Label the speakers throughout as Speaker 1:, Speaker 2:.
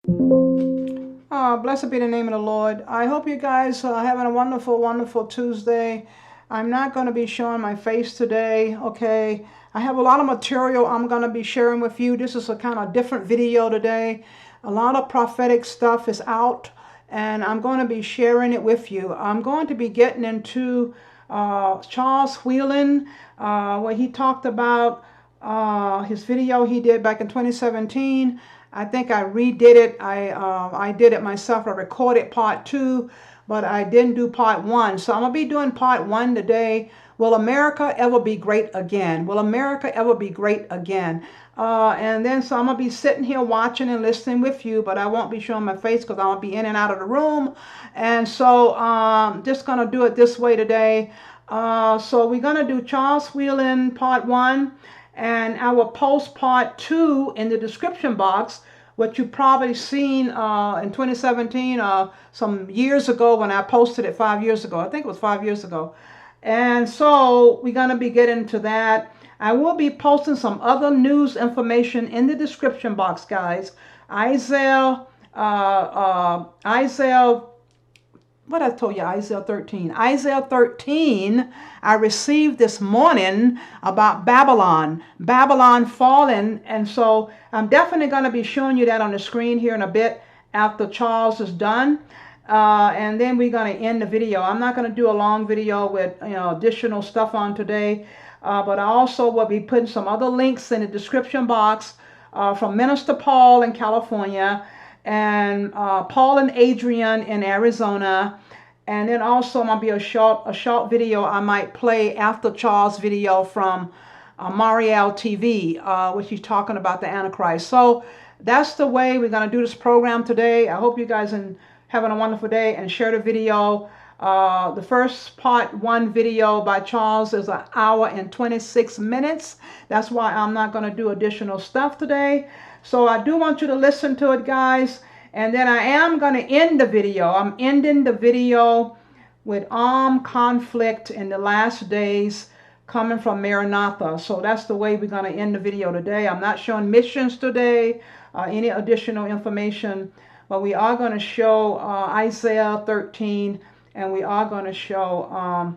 Speaker 1: Blessed be the name of the Lord. I hope you guys are having a wonderful, wonderful Tuesday. I'm not going to be showing my face today, okay? I have a lot of material I'm going to be sharing with you. This is a kind of different video today. A lot of prophetic stuff is out, and I'm going to be sharing it with you. I'm going to be getting into Charles Whelan, where he talked about his video he did back in 2017. I think I redid it. I did it myself. I recorded part 2, but I didn't do part 1. So I'm going to be doing part 1 today. Will America ever be great again? Will America ever be great again? And then so I'm going to be sitting here watching and listening with you, but I won't be showing my face because I'm going to be in and out of the room. And so just going to do it this way today. So we're going to do Charles Whelan part 1. And I will post part 2 in the description box, what you probably seen in 2017, some years ago when I posted it 5 years ago. I think it was 5 years ago. And so we're going to be getting to that. I will be posting some other news information in the description box, guys. Isaiah what I told you, Isaiah 13. Isaiah 13, I received this morning about Babylon. Babylon fallen. And so I'm definitely going to be showing you that on the screen here in a bit after Charles is done. And then we're going to end the video. I'm not going to do a long video with additional stuff on today. But I also will be putting some other links in the description box from Minister Paul in California, and Paul and Adrienne in Arizona. And then also might be a short video I might play after Charles' video from Moriel TV, which he's talking about the Antichrist. So that's the way we're going to do this program today. I hope you guys are having a wonderful day, and share the video. The first part 1 video by Charles is 1 hour and 26 minutes. That's why I'm not going to do additional stuff today. So I do want you to listen to it, guys. And then I am going to end the video. I'm ending the video with armed conflict in the last days coming from Maranatha. So that's the way we're going to end the video today. I'm not showing missions today, any additional information. But we are going to show Isaiah 13. And we are going to show,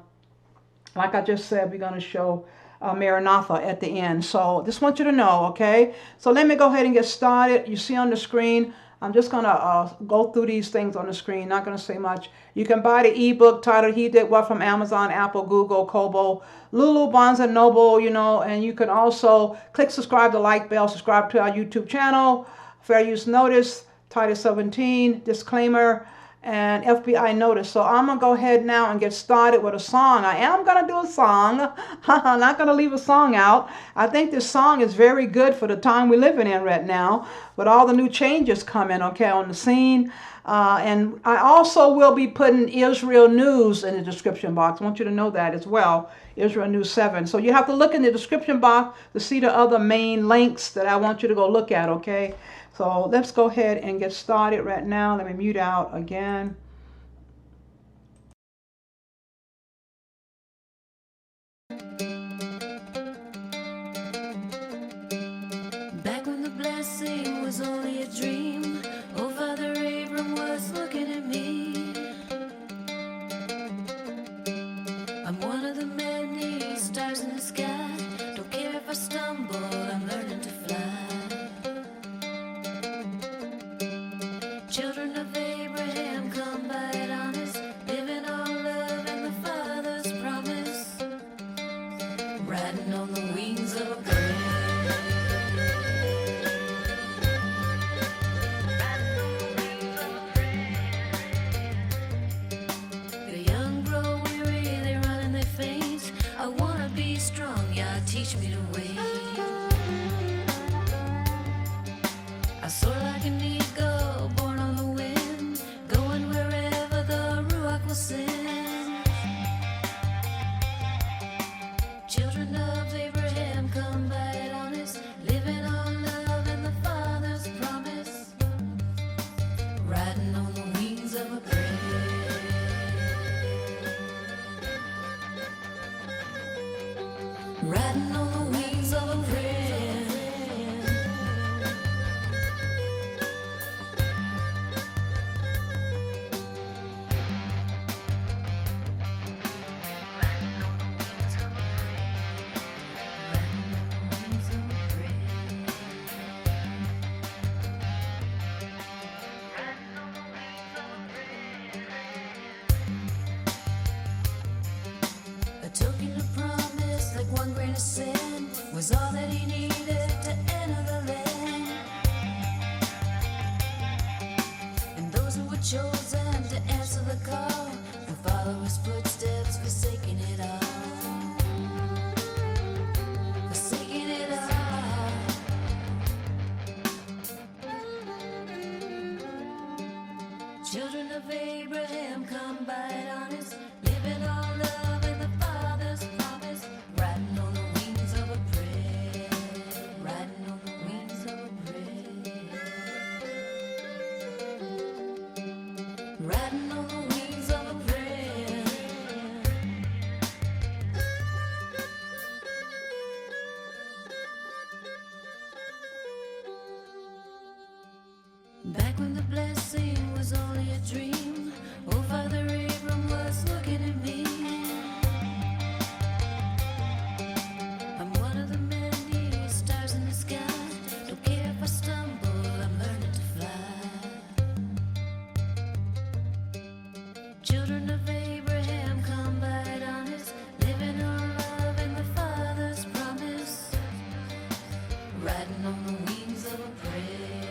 Speaker 1: like I just said, we're going to show Maranatha at the end. So just want you to know, okay? So let me go ahead and get started. You see on the screen, I'm just going to go through these things on the screen. Not going to say much. You can buy the ebook titled He Did What from Amazon, Apple, Google, Kobo, Lulu, Barnes & Noble, and you can also click subscribe, the like bell, subscribe to our YouTube channel. Fair use notice, Title 17, disclaimer, and FBI notice. So I'm going to go ahead now and get started with a song. I am going to do a song. I'm not going to leave a song out. I think this song is very good for the time we're living in right now, with all the new changes coming, okay, on the scene. And I also will be putting Israel News in the description box. I want you to know that as well, Israel News 7. So you have to look in the description box to see the other main links that I want you to go look at, okay? So let's go ahead and get started right now. Let me mute out again.
Speaker 2: Back when the blessing was only a dream, oh, Father Abram was looking at me. I'm one of the many stars in the sky. Don't care if I stumble, I'm learning to fly. Children of Abraham, come was all that he needed to enter the land. And those who were chosen to answer the call will follow his footsteps, forsaking it all. Forsaking it all. Children of Abraham, come by it honest, living all love in the Father's promise, riding on the wings of a prayer, riding on the wings of a prayer, riding on the wings of a prayer. Back when the blessing was only a dream, oh, Father Abram was looking at me. I'm one of the many stars in the sky. Don't care if I stumble, I'm learning to fly. Children of Abraham, come by it honest, living on love and the Father's promise, riding on the wings of a prayer,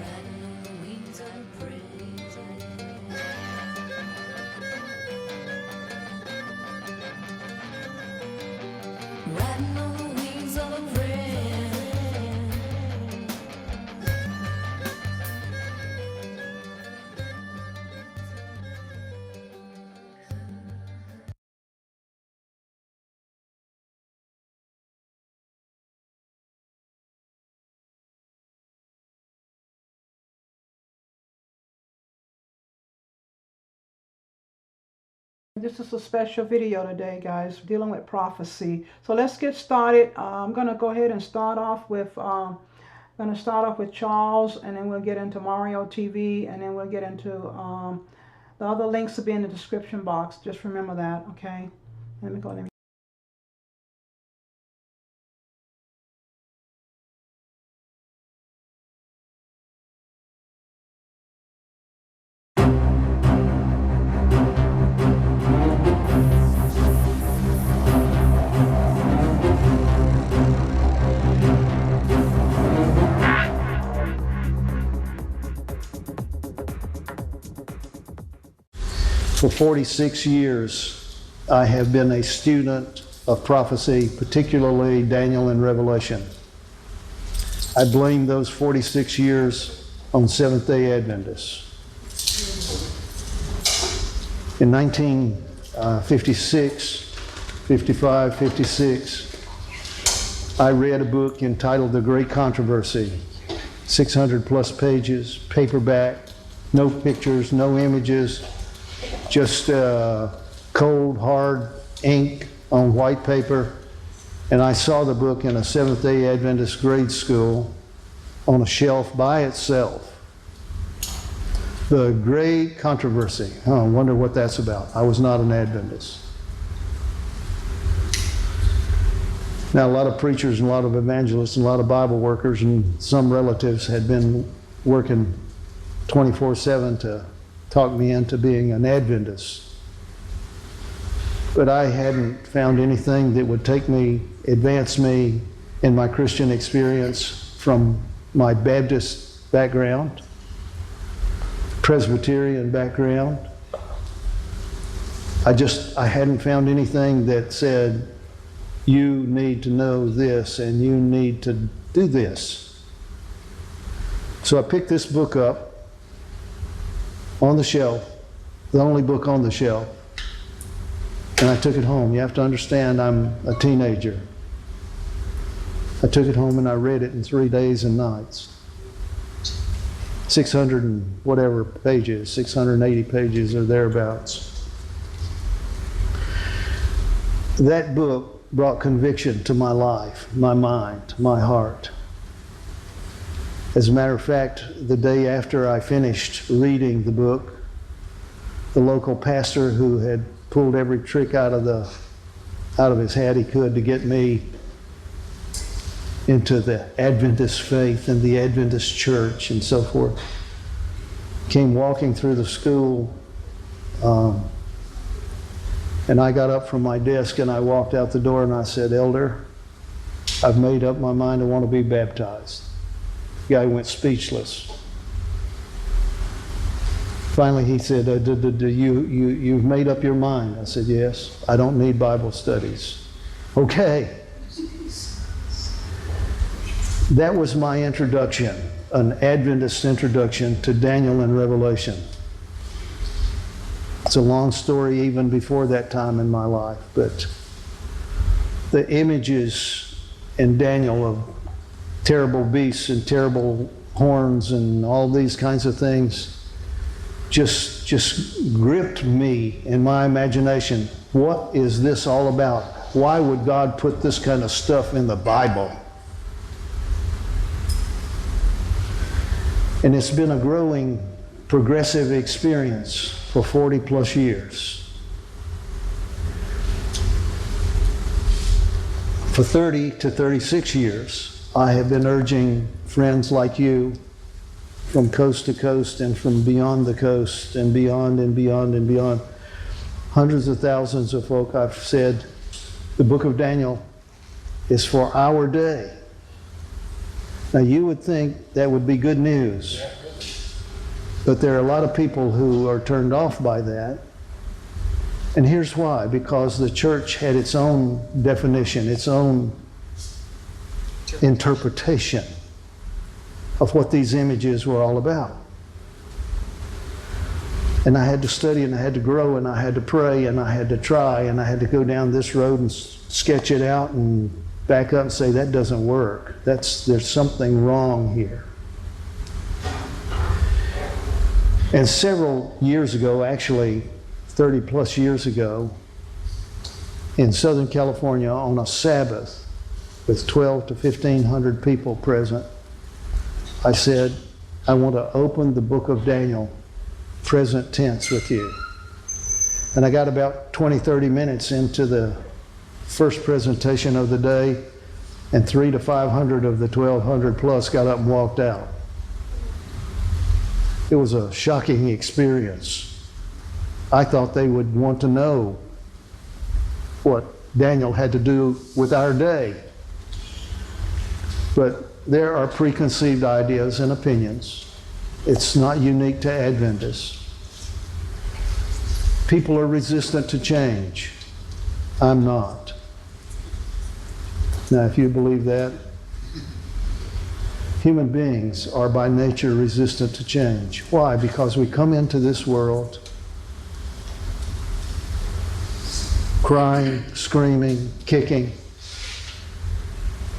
Speaker 2: riding on the wings of a prayer. Riding on the wings of a prayer.
Speaker 1: This is a special video today, guys, dealing with prophecy. So let's get started. I'm going to go ahead and start off with Charles, and then we'll get into Moriel TV, and then we'll get into the other links will be in the description box. Just remember that, okay? Let me go.
Speaker 3: For 46 years, I have been a student of prophecy, particularly Daniel and Revelation. I blame those 46 years on Seventh-day Adventists. In 1956, 55, 56, I read a book entitled The Great Controversy, 600 plus pages, paperback, no pictures, no images, just cold, hard ink on white paper. And I saw the book in a Seventh-day Adventist grade school on a shelf by itself. The Great Controversy. Oh, I wonder what that's about. I was not an Adventist. Now, a lot of preachers and a lot of evangelists and a lot of Bible workers and some relatives had been working 24/7 to talk me into being an Adventist. But I hadn't found anything that would advance me in my Christian experience from my Baptist background, Presbyterian background. I hadn't found anything that said, you need to know this and you need to do this. So I picked this book up on the shelf, the only book on the shelf, and I took it home. You have to understand, I'm a teenager. I took it home and I read it in 3 days and nights. 600 and whatever pages, 680 pages or thereabouts. That book brought conviction to my life, my mind, my heart. As a matter of fact, the day after I finished reading the book, the local pastor who had pulled every trick out of his hat he could to get me into the Adventist faith and the Adventist church and so forth, came walking through the school, and I got up from my desk and I walked out the door and I said, Elder, I've made up my mind I want to be baptized. The guy went speechless. Finally, he said, you've made up your mind? I said, yes. I don't need Bible studies. Okay. That was my introduction, an Adventist introduction to Daniel and Revelation. It's a long story even before that time in my life, but the images in Daniel of terrible beasts and terrible horns and all these kinds of things just gripped me in my imagination. What is this all about? Why would God put this kind of stuff in the Bible? And it's been a growing, progressive experience for 40 plus years. For 30 to 36 years, I have been urging friends like you from coast to coast and from beyond the coast and beyond and beyond and beyond. Hundreds of thousands of folk, I've said, the book of Daniel is for our day. Now you would think that would be good news, but there are a lot of people who are turned off by that. And here's why: because the church had its own definition, its own interpretation of what these images were all about. And I had to study, and I had to grow, and I had to pray, and I had to try, and I had to go down this road and sketch it out and back up and say, that doesn't work. There's something wrong here. And several years ago, actually 30 plus years ago, in Southern California on a Sabbath with 12 to 1,500 people present, I said, I want to open the book of Daniel, present tense, with you. And I got about 20, 30 minutes into the first presentation of the day, and 300 to 500 of the 1,200 plus got up and walked out. It was a shocking experience. I thought they would want to know what Daniel had to do with our day. But there are preconceived ideas and opinions. It's not unique to Adventists. People are resistant to change. I'm not. Now, if you believe that, human beings are by nature resistant to change. Why? Because we come into this world crying, screaming, kicking,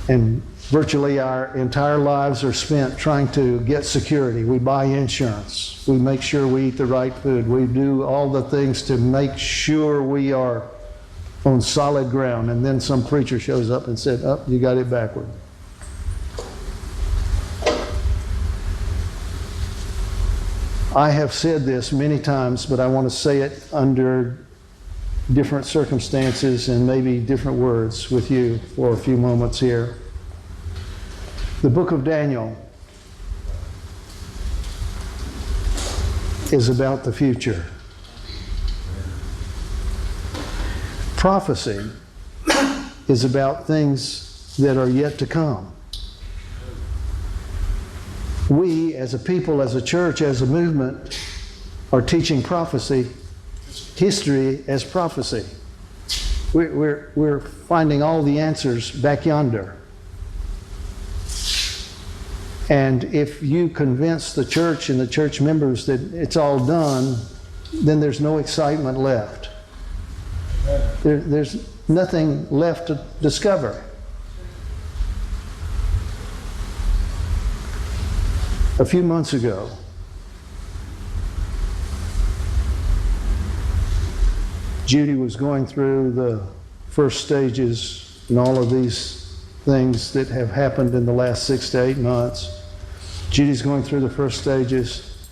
Speaker 3: and virtually our entire lives are spent trying to get security. We buy insurance. We make sure we eat the right food. We do all the things to make sure we are on solid ground. And then some preacher shows up and said, oh, you got it backward. I have said this many times, but I want to say it under different circumstances and maybe different words with you for a few moments here. The book of Daniel is about the future. Prophecy is about things that are yet to come. We, as a people, as a church, as a movement, are teaching prophecy, history as prophecy. We're finding all the answers back yonder. And if you convince the church and the church members that it's all done, then there's no excitement left. There's nothing left to discover. A few months ago, Judy was going through the first stages and all of these things that have happened in the last 6 to 8 months. Judy's going through the first stages,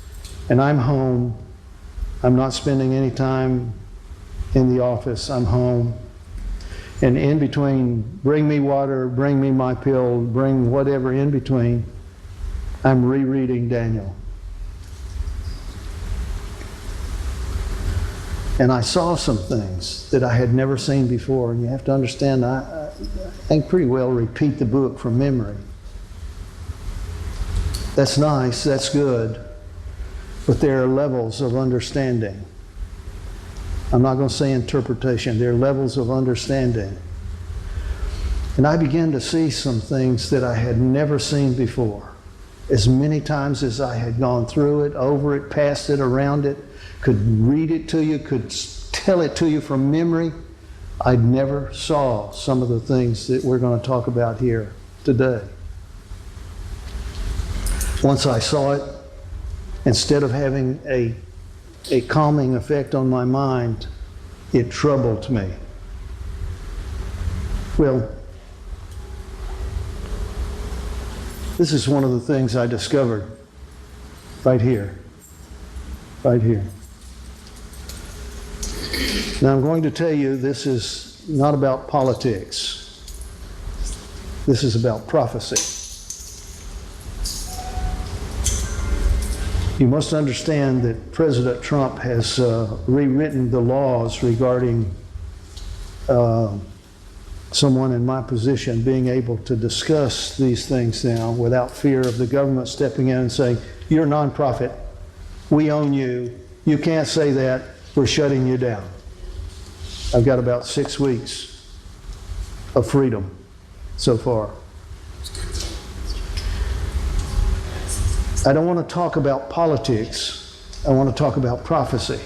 Speaker 3: and I'm home. I'm not spending any time in the office. I'm home. And in between, bring me water, bring me my pill, bring whatever in between, I'm rereading Daniel. And I saw some things that I had never seen before. And you have to understand, can pretty well repeat the book from memory. That's nice, that's good, but there are levels of understanding. I'm not going to say interpretation, there are levels of understanding. And I began to see some things that I had never seen before. As many times as I had gone through it, over it, past it, around it, could read it to you, could tell it to you from memory, I never saw some of the things that we're going to talk about here today. Once I saw it, instead of having a calming effect on my mind, it troubled me. Well, this is one of the things I discovered right here. Right here. Now I'm going to tell you this is not about politics. This is about prophecy. You must understand that President Trump has rewritten the laws regarding someone in my position being able to discuss these things now without fear of the government stepping in and saying, you're a nonprofit, we own you, you can't say that, we're shutting you down. I've got about 6 weeks of freedom so far. I don't want to talk about politics, I want to talk about prophecy.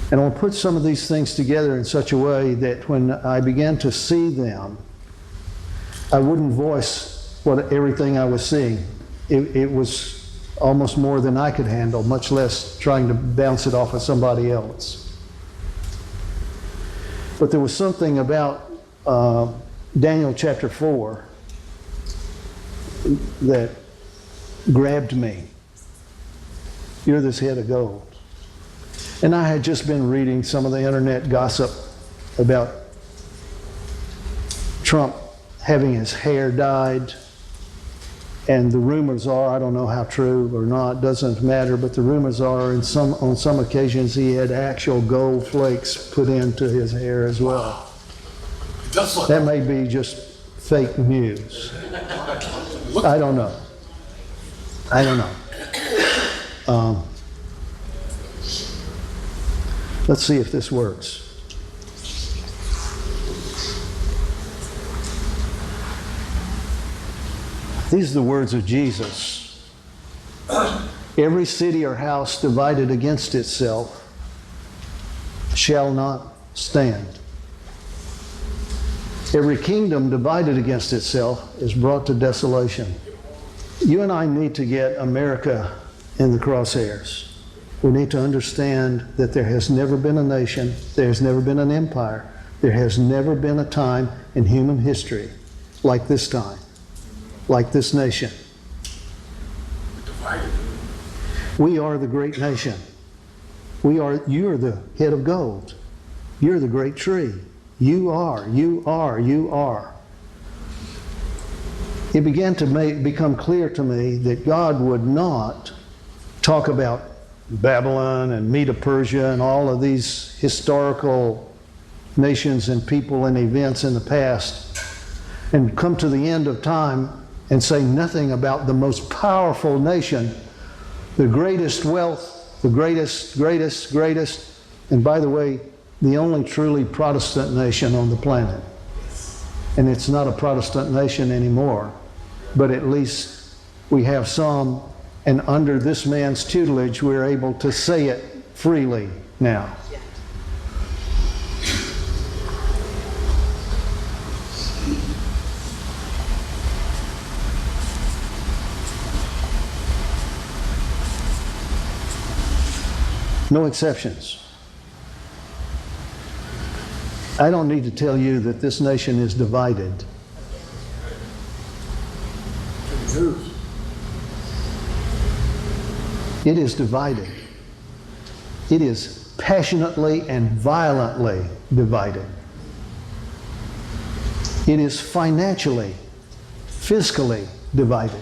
Speaker 3: And I want to put some of these things together in such a way that when I began to see them, I wouldn't voice everything I was seeing. It was almost more than I could handle, much less trying to bounce it off of somebody else. But there was something about Daniel chapter 4 that grabbed me. You're this head of gold. And I had just been reading some of the internet gossip about Trump having his hair dyed. And the rumors are, I don't know how true or not, doesn't matter, but the rumors are on some occasions he had actual gold flakes put into his hair as well. That may be just fake news. I don't know. I don't know. Let's see if this works. These are the words of Jesus. Every city or house divided against itself shall not stand. Every kingdom divided against itself is brought to desolation. You and I need to get America in the crosshairs. We need to understand that there has never been a nation, there has never been an empire, there has never been a time in human history like this time, like this nation. We are the great nation. You're the head of gold. You're the great tree. You are. It began to become clear to me that God would not talk about Babylon and Medo-Persia and all of these historical nations and people and events in the past and come to the end of time and say nothing about the most powerful nation, the greatest wealth, the greatest, and by the way, the only truly Protestant nation on the planet. And it's not a Protestant nation anymore, but at least we have some, and under this man's tutelage, we're able to say it freely now. No exceptions. I don't need to tell you that this nation is divided. It is divided. It is passionately and violently divided. It is financially, fiscally divided.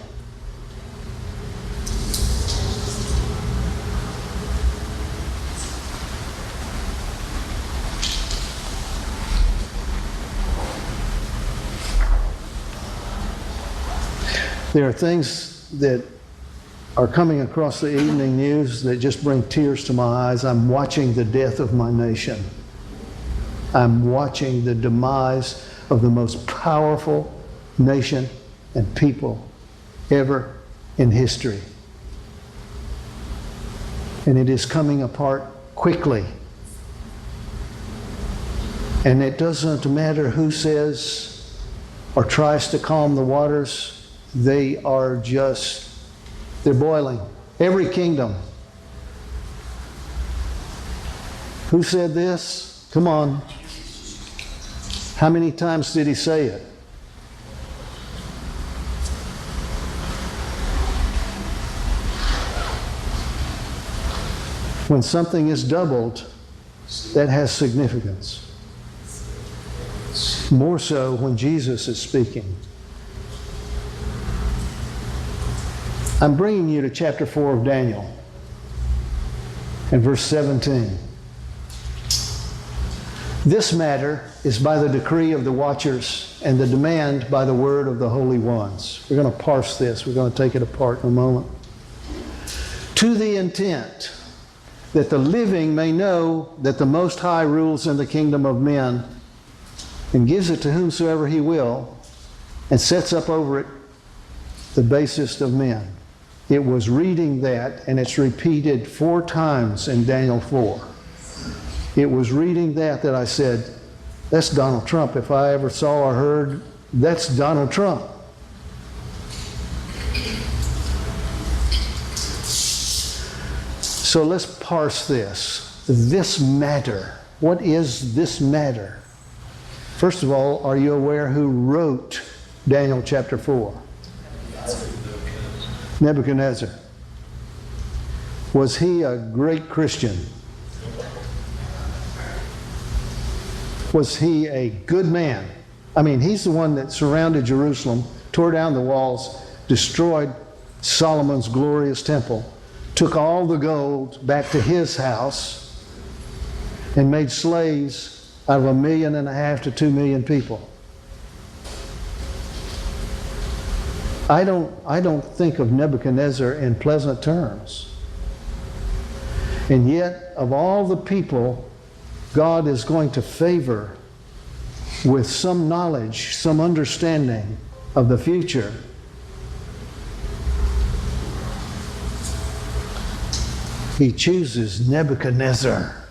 Speaker 3: There are things that are coming across the evening news that just bring tears to my eyes. I'm watching the death of my nation. I'm watching the demise of the most powerful nation and people ever in history. And it is coming apart quickly. And it doesn't matter who says or tries to calm the waters, they're boiling. Every kingdom. Who said this? Come on. How many times did he say it? When something is doubled, that has significance. More so when Jesus is speaking. I'm bringing you to chapter 4 of Daniel and verse 17. This matter is by the decree of the watchers and the demand by the word of the holy ones. We're going to parse this. We're going to take it apart in a moment. To the intent that the living may know that the Most High rules in the kingdom of men and gives it to whomsoever he will and sets up over it the basest of men. It was reading that, and it's repeated 4 times in Daniel 4. It was reading that I said, that's Donald Trump. If I ever saw or heard, that's Donald Trump. So let's parse this. This matter. What is this matter? First of all, are you aware who wrote Daniel chapter 4? Nebuchadnezzar. Was he a great Christian? Was he a good man? I mean, he's the one that surrounded Jerusalem, tore down the walls, destroyed Solomon's glorious temple, took all the gold back to his house, and made slaves out of 1.5 million to 2 million people. I don't think of Nebuchadnezzar in pleasant terms. And yet, of all the people God is going to favor with some knowledge, some understanding of the future, he chooses Nebuchadnezzar.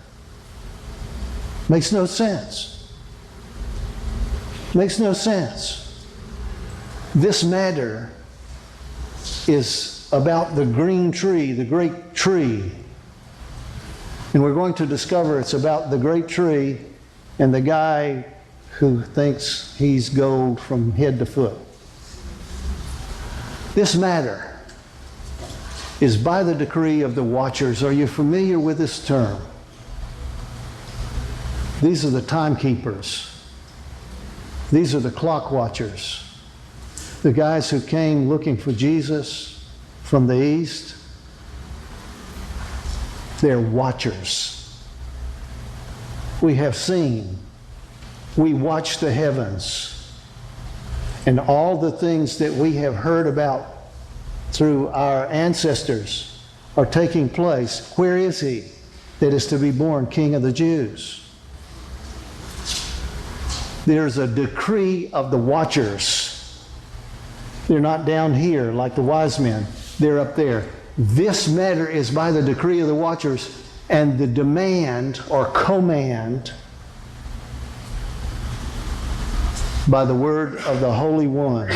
Speaker 3: Makes no sense. Makes no sense. This matter is about the green tree, the great tree. And we're going to discover it's about the great tree and the guy who thinks he's gold from head to foot. This matter is by the decree of the watchers. Are you familiar with this term? These are the timekeepers. These are the clock watchers. The guys who came looking for Jesus from the east. They're watchers. We have seen. We watch the heavens. And all the things that we have heard about through our ancestors are taking place. Where is he that is to be born King of the Jews? There's a decree of the watchers. They're not down here like the wise men. They're up there. This matter is by the decree of the watchers, and the demand or command by the word of the holy ones.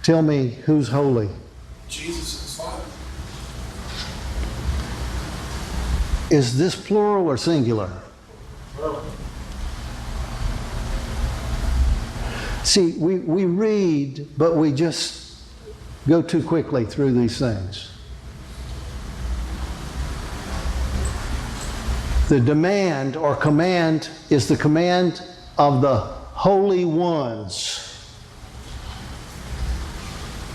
Speaker 3: Tell me who's holy.
Speaker 4: Jesus is Father.
Speaker 3: Is this plural or singular?
Speaker 4: Well,
Speaker 3: See, we read, but we just go too quickly through these things. The demand or command is the command of the holy ones.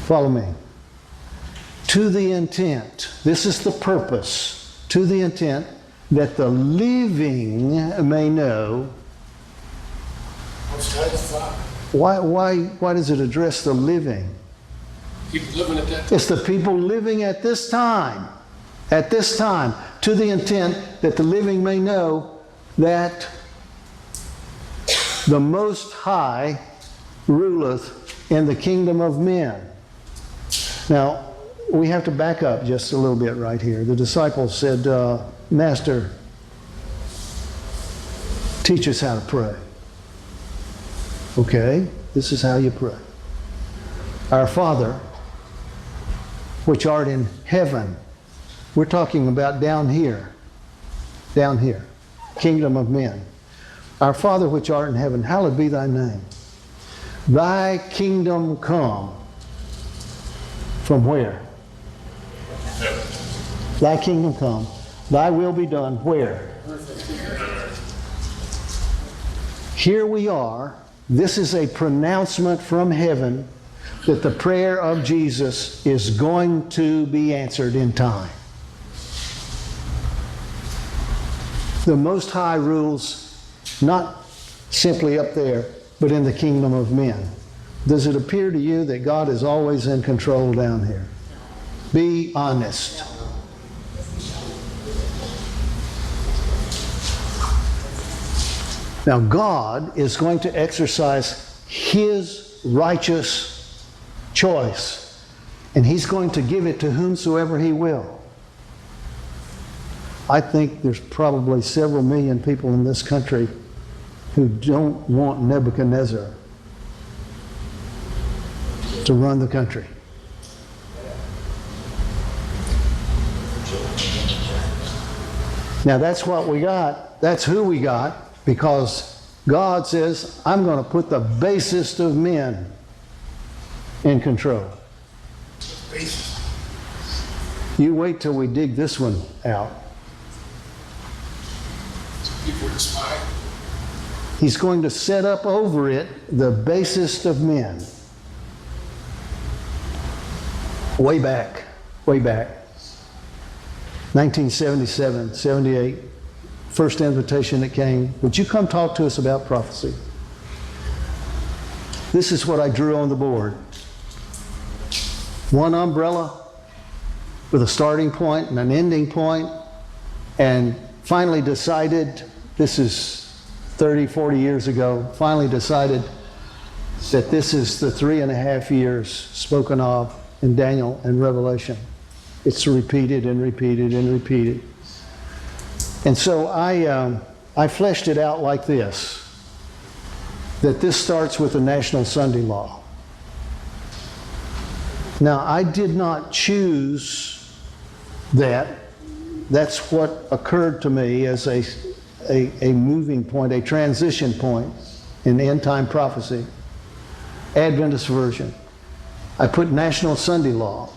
Speaker 3: Follow me. To the intent, this is the purpose, to the intent that the living may know.
Speaker 4: Most High the Father.
Speaker 3: Why does it address the living?
Speaker 4: People living at that time.
Speaker 3: It's the people living at this time, to the intent that the living may know that the Most High ruleth in the kingdom of men. Now, we have to back up just a little bit right here. The disciples said, Master, teach us how to pray. Okay, this is how you pray. Our Father, which art in heaven. We're talking about down here, kingdom of men. Our Father, which art in heaven, hallowed be thy name. Thy kingdom come. From where? Thy kingdom come. Thy will be done. Where? Here we are. This is a pronouncement from heaven that the prayer of Jesus is going to be answered in time. The Most High rules not simply up there, but in the kingdom of men. Does it appear to you that God is always in control down here? Be honest. Now God is going to exercise His righteous choice, and He's going to give it to whomsoever He will. I think there's probably several million people in this country who don't want Nebuchadnezzar to run the country. Now that's what we got. That's who we got. Because God says, I'm going to put the basest of men in control. You wait till we dig this one out.
Speaker 4: People despise.
Speaker 3: He's going to set up over it the basest of men. Way back. 1977, 78. First invitation that came, would you come talk to us about prophecy? This is what I drew on the board. One umbrella with a starting point and an ending point, and finally decided, this is 30, 40 years ago, finally decided that this is the 3.5 years spoken of in Daniel and Revelation. It's repeated and repeated and repeated. And so I fleshed it out like this, that this starts with the National Sunday Law. Now, I did not choose that. That's what occurred to me as a moving point, a transition point in end-time prophecy. Adventist version. I put National Sunday Law.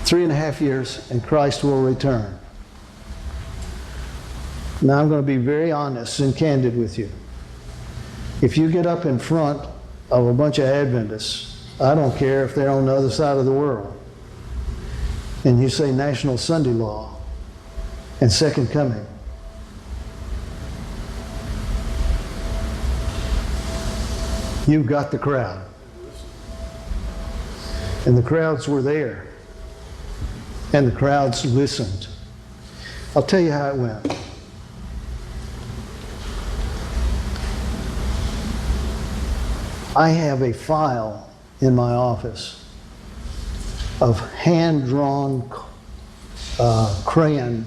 Speaker 3: Three and a half years, and Christ will return. Now I'm going to be very honest and candid with you. If you get up in front of a bunch of Adventists, I don't care if they're on the other side of the world, and you say National Sunday Law and Second Coming, you've got the crowd. And the crowds were there. And the crowds listened. I'll tell you how it went. I have a file in my office of hand-drawn crayon,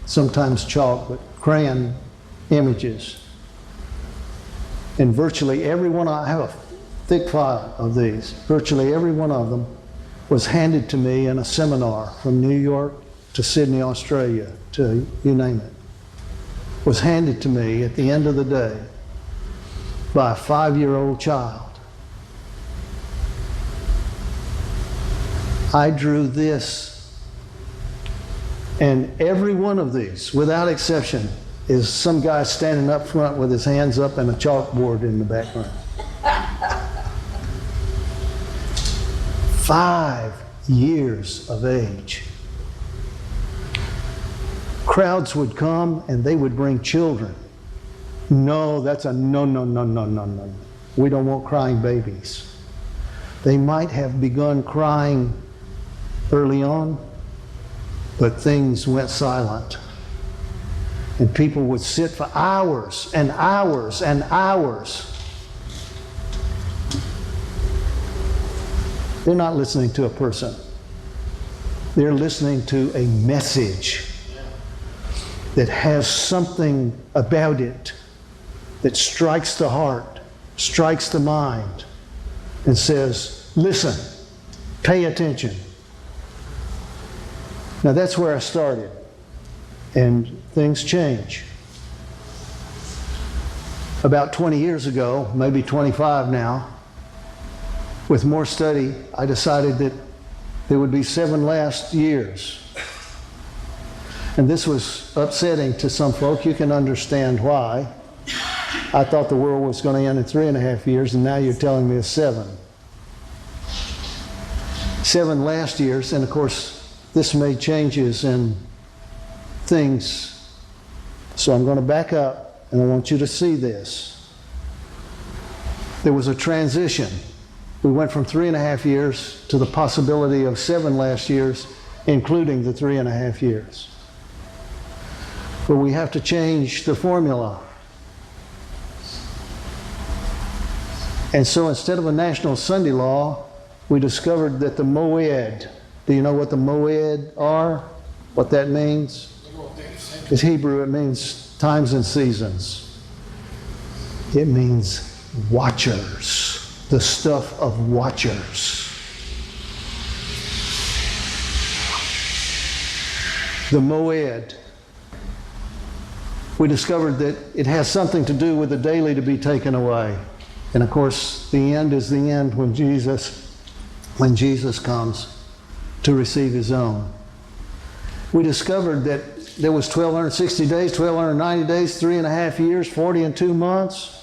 Speaker 3: sometimes chalk, but crayon images. And virtually every one, I have a thick file of these. Virtually every one of them was handed to me in a seminar from New York to Sydney, Australia, to you name it. Was handed to me at the end of the day by a 5-year-old child. I drew this, and every one of these, without exception, is some guy standing up front with his hands up and a chalkboard in the background. 5 years of age. Crowds would come and they would bring children. No, that's a no, no, no, no, no, no. We don't want crying babies. They might have begun crying early on, but things went silent. And people would sit for hours and hours and hours. They're not listening to a person. They're listening to a message that has something about it that strikes the heart, strikes the mind, and says, listen, pay attention. Now that's where I started, and things change. About 20 years ago, maybe 25 now, with more study, I decided that there would be 7 last years. And this was upsetting to some folk. You can understand why. I thought the world was going to end in 3.5 years, and now you're telling me it's 7. 7 last years, and of course, this made changes in things. So I'm going to back up, and I want you to see this. There was a transition. We went from 3.5 years to the possibility of 7 last years, including the 3.5 years. But we have to change the formula. And so instead of a national Sunday law, we discovered that the moed, do you know what the moed are? What that means? It's Hebrew, it means times and seasons. It means watchers, the stuff of watchers. The moed. We discovered that it has something to do with the daily to be taken away. And of course, the end is the end when Jesus comes to receive his own. We discovered that there was 1,260 days, 1,290 days, 3.5 years, 40 and 2 months.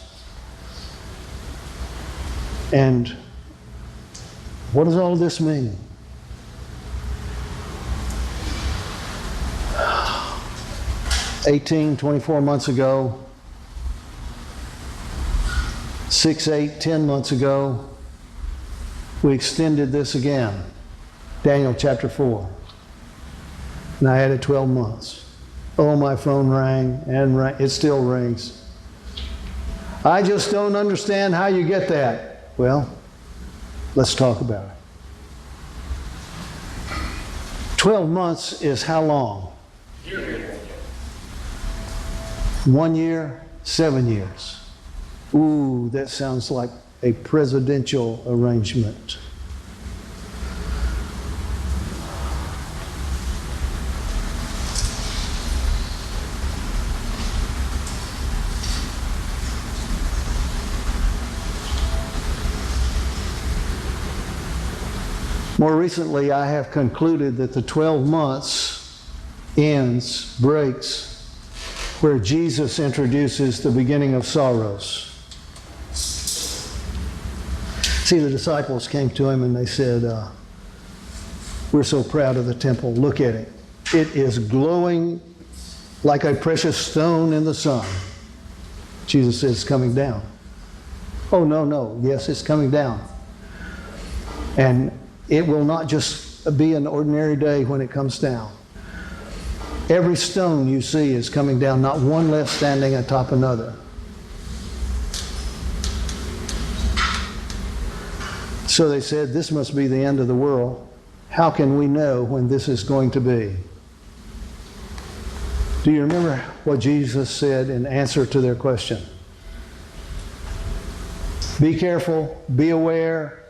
Speaker 3: And what does all this mean? 24 months ago, 6, 8, 10 months ago, we extended this again. Daniel chapter 4. And I added 12 months. Oh, my phone rang and rang. It still rings. I just don't understand how you get that. Well, let's talk about it. 12 months is how long? 1 year, 7 years. Ooh, that sounds like a presidential arrangement. More recently, I have concluded that the 12 months breaks, where Jesus introduces the beginning of sorrows. See, the disciples came to him and they said, we're so proud of the temple. Look at it. It is glowing like a precious stone in the sun. Jesus says, it's coming down. Oh, no, no. Yes, it's coming down. And it will not just be an ordinary day when it comes down. Every stone you see is coming down, not one left standing atop another. So they said, this must be the end of the world. How can we know when this is going to be? Do you remember what Jesus said in answer to their question? Be careful, be aware.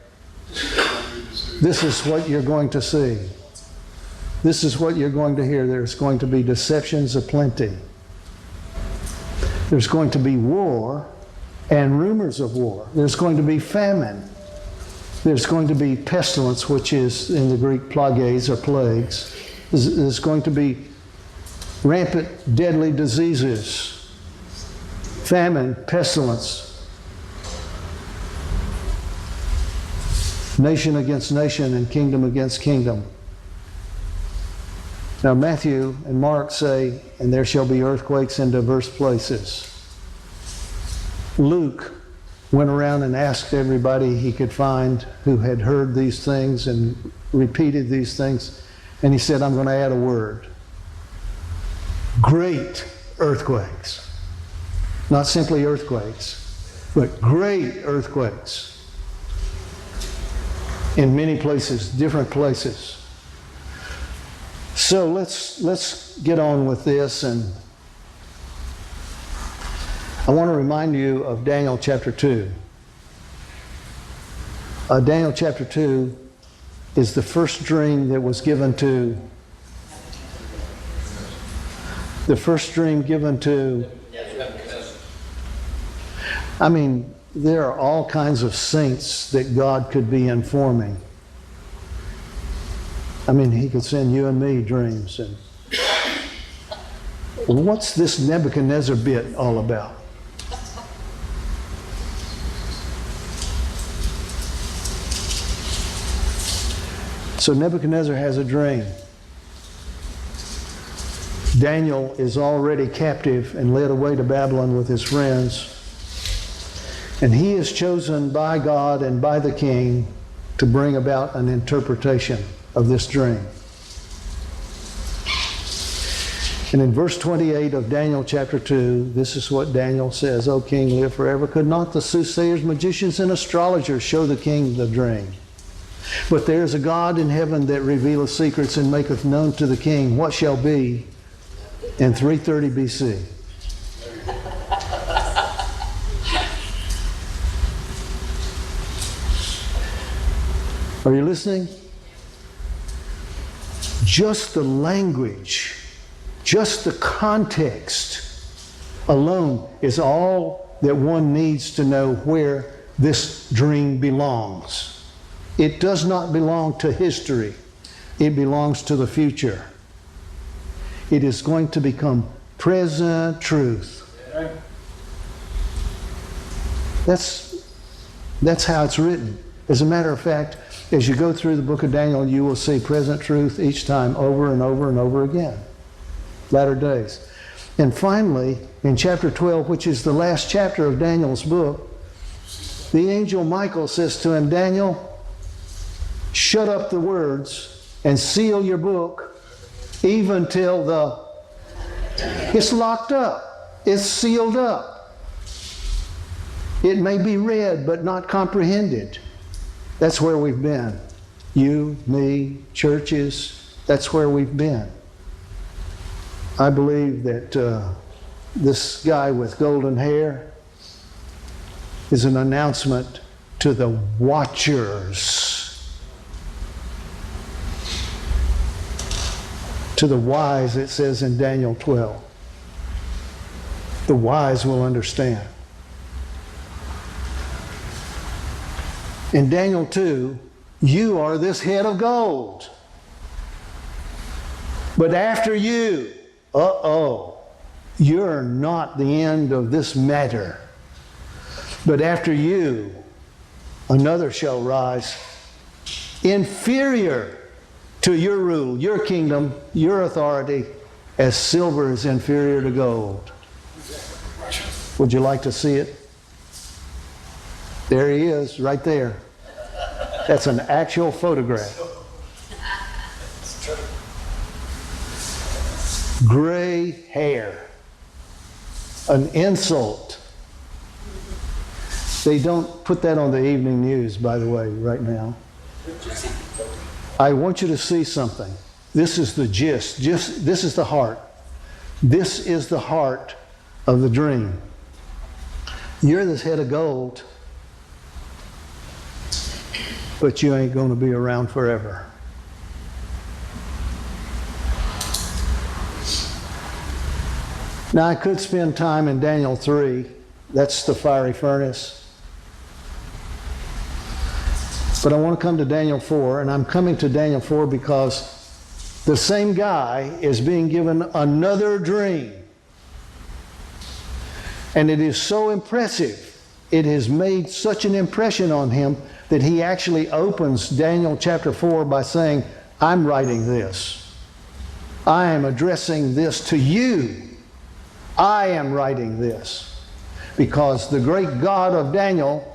Speaker 3: This is what you're going to see. This is what you're going to hear. There's going to be deceptions aplenty. There's going to be war and rumors of war. There's going to be famine. There's going to be pestilence, which is in the Greek plagues or plagues. There's going to be rampant deadly diseases, famine, pestilence. nation against nation and kingdom against kingdom. Now Matthew and Mark say, and there shall be earthquakes in diverse places. Luke went around and asked everybody he could find who had heard these things and repeated these things, and he said, I'm going to add a word. Great earthquakes. Not simply earthquakes, but great earthquakes. In many places, different places. So let's get on with this, and I want to remind you of Daniel chapter 2. Daniel chapter 2 is the first dream that was given to I mean, there are all kinds of saints that God could be informing. I mean, he could send you and me dreams. And what's this Nebuchadnezzar bit all about? So Nebuchadnezzar has a dream. Daniel is already captive and led away to Babylon with his friends. And he is chosen by God and by the king to bring about an interpretation of this dream. And in verse 28 of Daniel chapter 2, this is what Daniel says, O king, live forever. Could not the soothsayers, magicians, and astrologers show the king the dream? But there is a God in heaven that revealeth secrets and maketh known to the king what shall be in 330 BC. Are you listening? Just the language, just the context alone is all that one needs to know where this dream belongs. It does not belong to history. It belongs to the future. It is going to become present truth. That's how it's written. As a matter of fact, as you go through the book of Daniel, you will see present truth each time over and over and over again. Latter days. And finally, in chapter 12, which is the last chapter of Daniel's book, the angel Michael says to him, Daniel, shut up the words and seal your book even till it's locked up. It's sealed up. It may be read but not comprehended. That's where we've been. You, me, churches, that's where we've been. I believe that this guy with golden hair is an announcement to the watchers. To the wise, it says in Daniel 12. The wise will understand. In Daniel 2, you are this head of gold. But after you, you're not the end of this matter. But after you, another shall rise, inferior to your rule, your kingdom, your authority, as silver is inferior to gold. Would you like to see it? There he is, right there. That's an actual photograph. Gray hair. An insult. They don't put that on the evening news, by the way, right now. I want you to see something. This is the gist. This is the heart. This is the heart of the dream. You're this head of gold, but you ain't going to be around forever. Now, I could spend time in Daniel 3. That's the fiery furnace. But I want to come to Daniel 4, and I'm coming to Daniel 4 because the same guy is being given another dream. And it is so impressive it has made such an impression on him that he actually opens Daniel chapter 4 by saying, I'm writing this. I am addressing this to you. I am writing this. Because the great God of Daniel,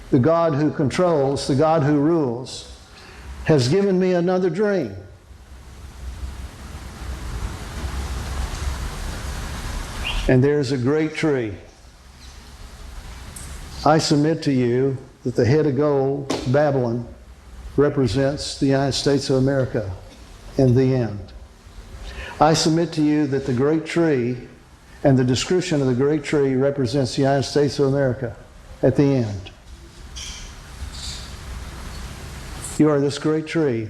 Speaker 3: the God who controls, the God who rules, has given me another dream. And there's a great tree. I submit to you that the head of gold, Babylon, represents the United States of America in the end. I submit to you that the great tree and the description of the great tree represents the United States of America at the end. You are this great tree.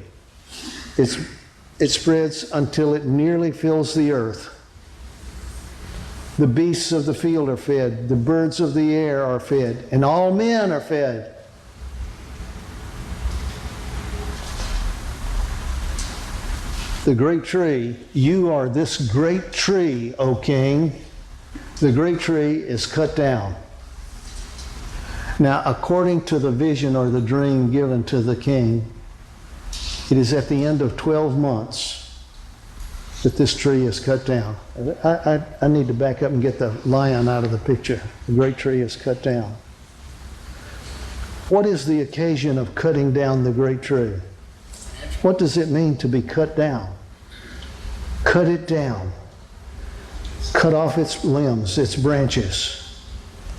Speaker 3: It spreads until it nearly fills the earth. The beasts of the field are fed, the birds of the air are fed, and all men are fed. The great tree, you are this great tree, O king. The great tree is cut down. Now, according to the vision or the dream given to the king, it is at the end of 12 months that this tree is cut down. I need to back up and get the lion out of the picture. The great tree is cut down. What is the occasion of cutting down the great tree? What does it mean to be cut down? Cut it down. Cut off its limbs, its branches.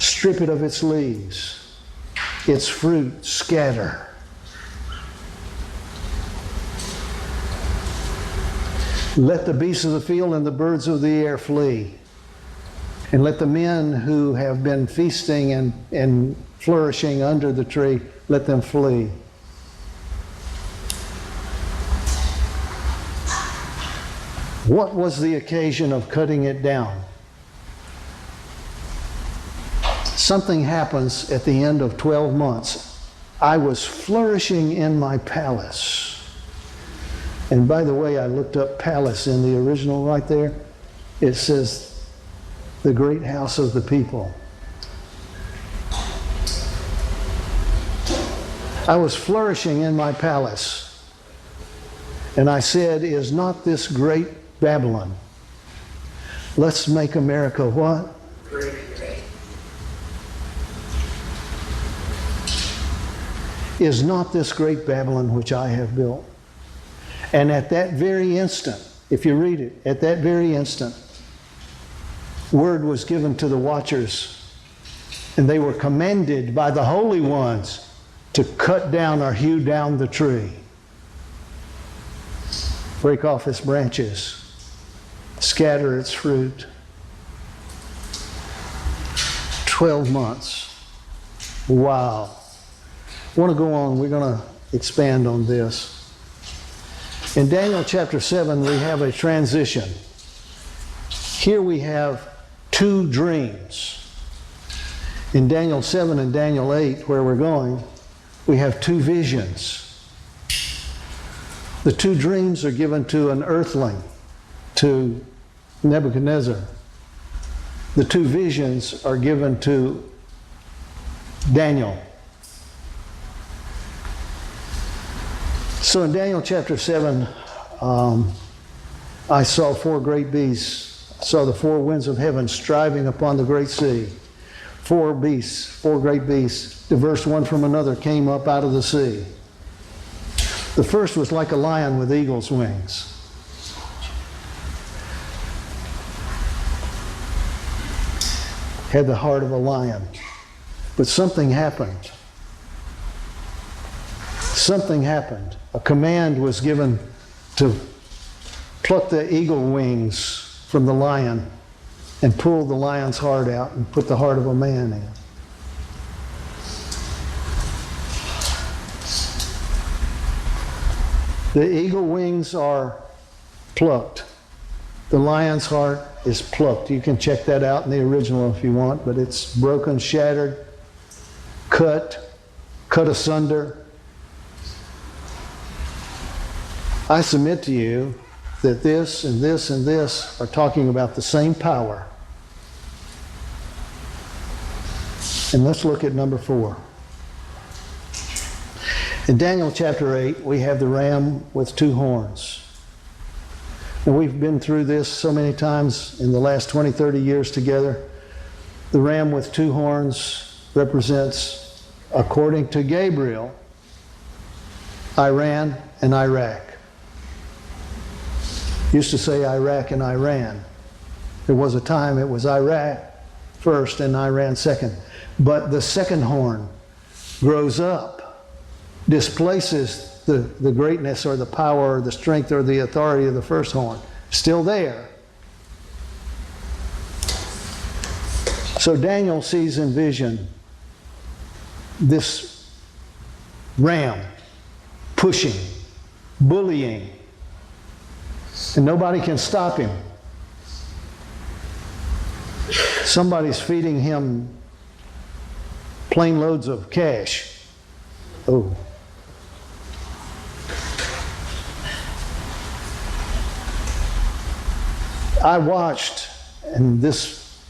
Speaker 3: Strip it of its leaves. Its fruit scatter. Let the beasts of the field and the birds of the air flee. And let the men who have been feasting and flourishing under the tree, let them flee. What was the occasion of cutting it down? Something happens at the end of 12 months. I was flourishing in my palace. And by the way, I looked up palace in the original right there. It says, the great house of the people. I was flourishing in my palace. And I said, is not this great Babylon? Let's make America what?
Speaker 5: Great.
Speaker 3: Is not this great Babylon which I have built? And at that very instant, if you read it, at that very instant, word was given to the watchers, and they were commanded by the holy ones to cut down or hew down the tree. Break off its branches, scatter its fruit. 12 months. Wow. I want to go on. We're going to expand on this. In Daniel chapter 7, we have a transition. Here we have two dreams. In Daniel 7 and Daniel 8, where we're going, we have two visions. The two dreams are given to an earthling, to Nebuchadnezzar. The two visions are given to Daniel. So in Daniel chapter 7, I saw four great beasts. I saw the four winds of heaven striving upon the great sea. Four beasts, four great beasts, diverse one from another, came up out of the sea. The first was like a lion with eagle's wings. Had the heart of a lion. But something happened. Something happened. A command was given to pluck the eagle wings from the lion and pull the lion's heart out and put the heart of a man in. The eagle wings are plucked. The lion's heart is plucked. You can check that out in the original if you want, but it's broken, shattered, cut asunder. I submit to you that this and this and this are talking about the same power. And let's look at number 4. In Daniel chapter 8, we have the ram with 2 horns. And we've been through this so many times in the last 20, 30 years together. The ram with 2 horns represents, according to Gabriel, Iran and Iraq. Used to say Iraq and Iran. There was a time it was Iraq first and Iran second. But the second horn grows up, displaces the greatness or the power or the strength or the authority of the first horn. Still there. So Daniel sees in vision this ram pushing, bullying, and nobody can stop him. Somebody's feeding him plane loads of cash. Oh. I watched, and this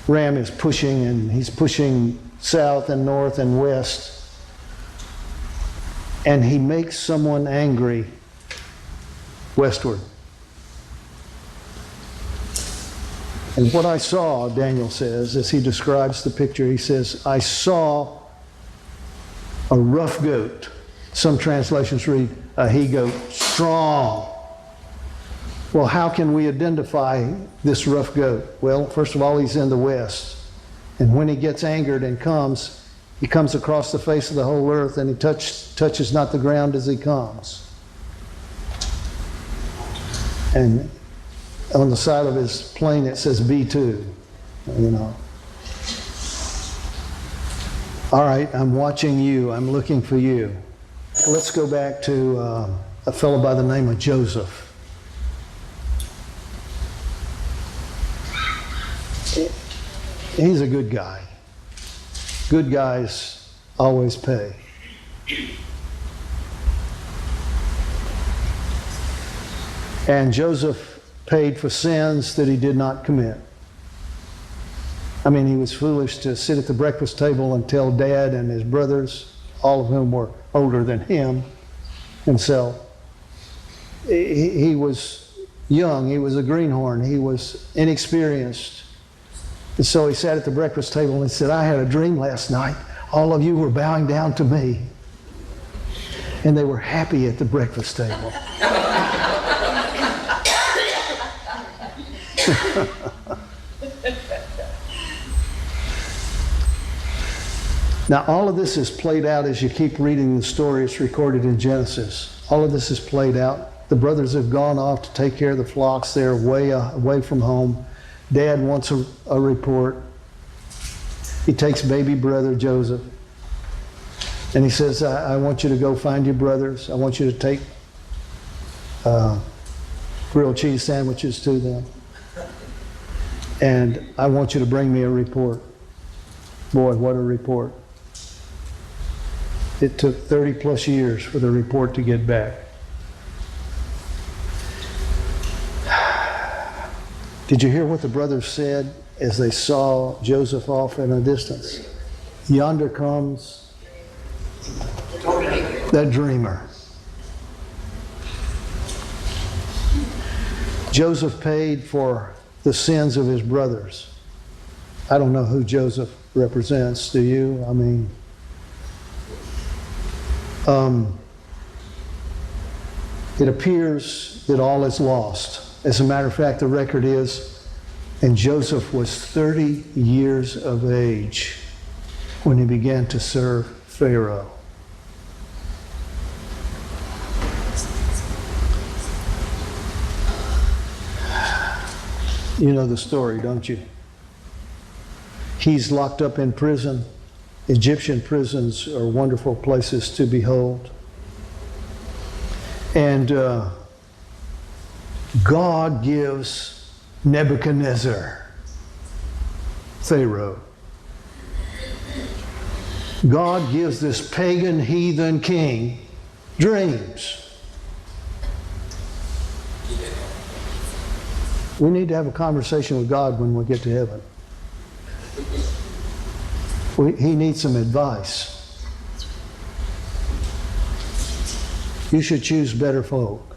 Speaker 3: ram is pushing, and he's pushing south and north and west, and he makes someone angry westward. And what I saw, Daniel says, as he describes the picture, he says, I saw a rough goat. Some translations read a he-goat, strong. Well, how can we identify this rough goat? Well, first of all, he's in the west. And when he gets angered and comes, he comes across the face of the whole earth, and he touches not the ground as he comes. And on the side of his plane it says B2, you know. All right, I'm watching you, I'm looking for you. Let's go back to a fellow by the name of Joseph. He's a good guy. Good guys always pay. And Joseph paid for sins that he did not commit. I mean, he was foolish to sit at the breakfast table and tell Dad and his brothers, all of whom were older than himself. He was young, he was a greenhorn, he was inexperienced. And so he sat at the breakfast table and said, I had a dream last night. All of you were bowing down to me. And they were happy at the breakfast table. Now, all of this is played out as you keep reading the story. It's recorded in Genesis. All of this is played out. The brothers have gone off to take care of the flocks. They're way away from home. Dad wants a report. He takes baby brother Joseph, and he says, I want you to go find your brothers. I want you to take grilled cheese sandwiches to them. And I want you to bring me a report. Boy, what a report. It took 30 plus years for the report to get back. Did you hear what the brothers said as they saw Joseph off in a distance? Yonder comes that dreamer. Joseph paid for the sins of his brothers. I don't know who Joseph represents, do you? I mean, it appears that all is lost. As a matter of fact, the record is, and Joseph was 30 years of age when he began to serve Pharaoh. You know the story, don't you? He's locked up in prison. Egyptian prisons are wonderful places to behold. And God gives Nebuchadnezzar, Pharaoh. God gives this pagan heathen king dreams. We need to have a conversation with God when we get to heaven. He needs some advice. You should choose better folk.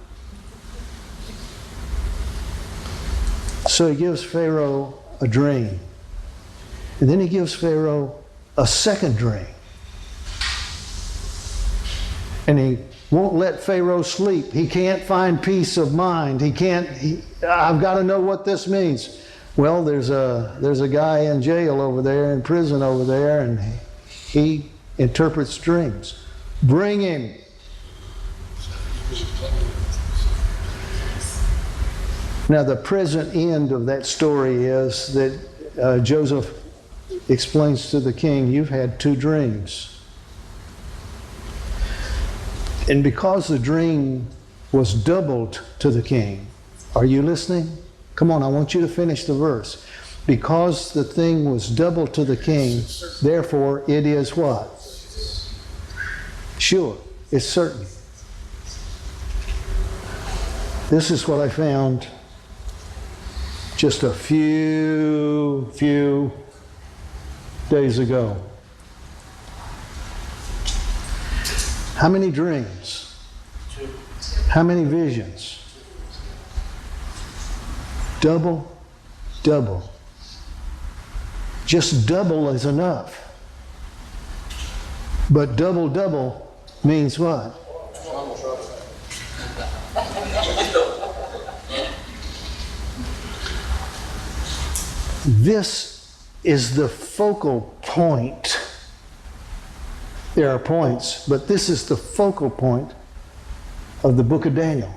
Speaker 3: So he gives Pharaoh a dream. And then he gives Pharaoh a second dream. And he won't let Pharaoh sleep. He can't find peace of mind. I've got to know what this means. Well, there's a guy in jail over there, in prison over there, and he interprets dreams. Bring him. Now, the present end of that story is that Joseph explains to the king, you've had 2 dreams. And because the dream was doubled to the king, are you listening? Come on, I want you to finish the verse. Because the thing was doubled to the king, therefore it is what? Sure, it's certain. This is what I found just a few days ago. How many dreams?
Speaker 4: 2.
Speaker 3: How many visions? Double. Just double is enough. But double means what? This is the focal point. There are points, but this is the focal point of the book of Daniel.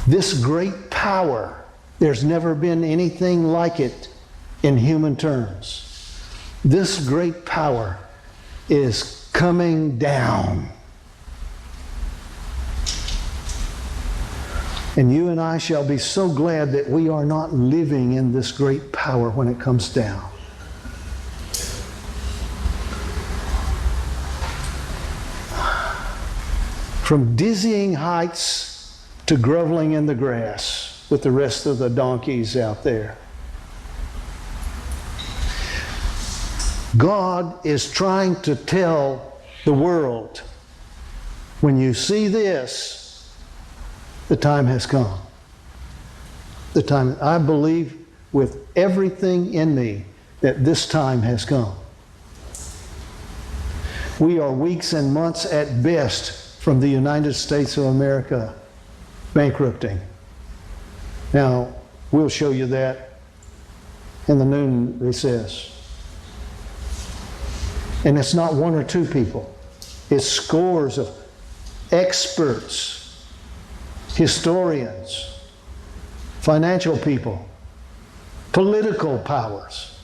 Speaker 3: This great power, there's never been anything like it in human terms. This great power is coming down. And you and I shall be so glad that we are not living in this great power when it comes down. From dizzying heights to groveling in the grass with the rest of the donkeys out there. God is trying to tell the world, when you see this, the time has come. The time, I believe with everything in me that this time has come. We are weeks and months at best from the United States of America bankrupting. Now, we'll show you that in the noon recess. And it's not 1 or 2 people. It's scores of experts, historians, financial people, political powers.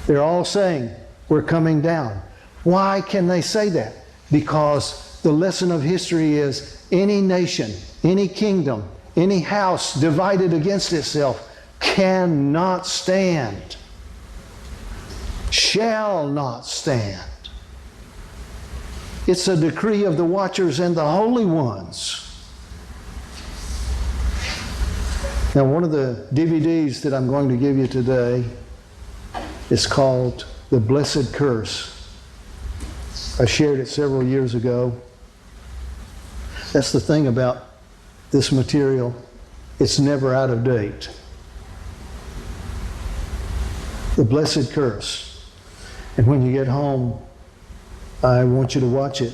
Speaker 3: They're all saying, we're coming down. Why can they say that? Because the lesson of history is any nation, any kingdom, any house divided against itself cannot stand, shall not stand. It's a decree of the watchers and the holy ones. Now, one of the DVDs that I'm going to give you today is called The Blessed Curse. I shared it several years ago. That's the thing about this material. It's never out of date. The Blessed Curse. And when you get home, I want you to watch it.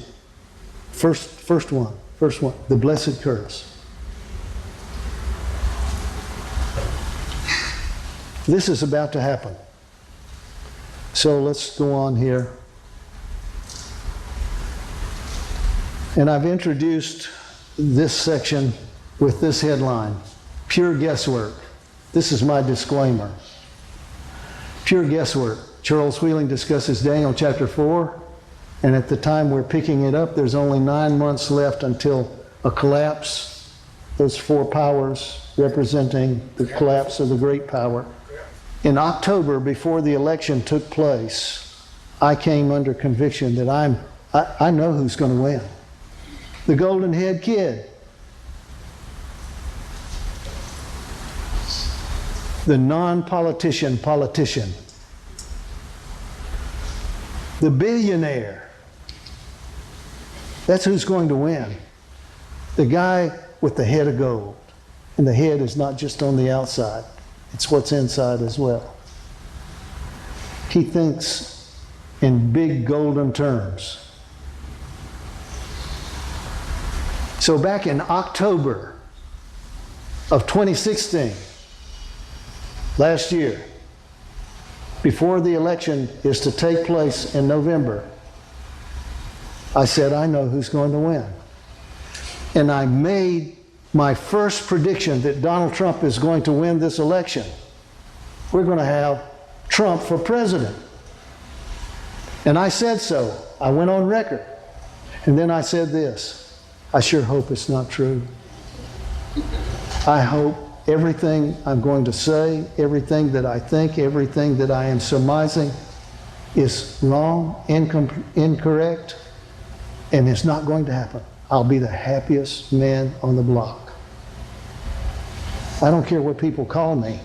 Speaker 3: First one. The Blessed Curse. This is about to happen. So let's go on here. And I've introduced this section with this headline, Pure Guesswork. This is my disclaimer. Pure guesswork. Charles Wheeling discusses Daniel chapter 4, and at the time we're picking it up, there's only 9 months left until a collapse. Those 4 powers representing the collapse of the great power. In October, before the election took place, I came under conviction that I know who's going to win. The golden-haired kid. The non-politician politician. The billionaire. That's who's going to win. The guy with the head of gold. And the head is not just on the outside. It's what's inside as well. He thinks in big golden terms. So back in October of 2016, last year, before the election is to take place in November, I said, I know who's going to win. And I made my first prediction that Donald Trump is going to win this election. We're going to have Trump for president. And I said so. I went on record. And then I said this, I sure hope it's not true. I hope everything I'm going to say, everything that I think, everything that I am surmising is wrong, incorrect, and it's not going to happen. I'll be the happiest man on the block. I don't care what people call me.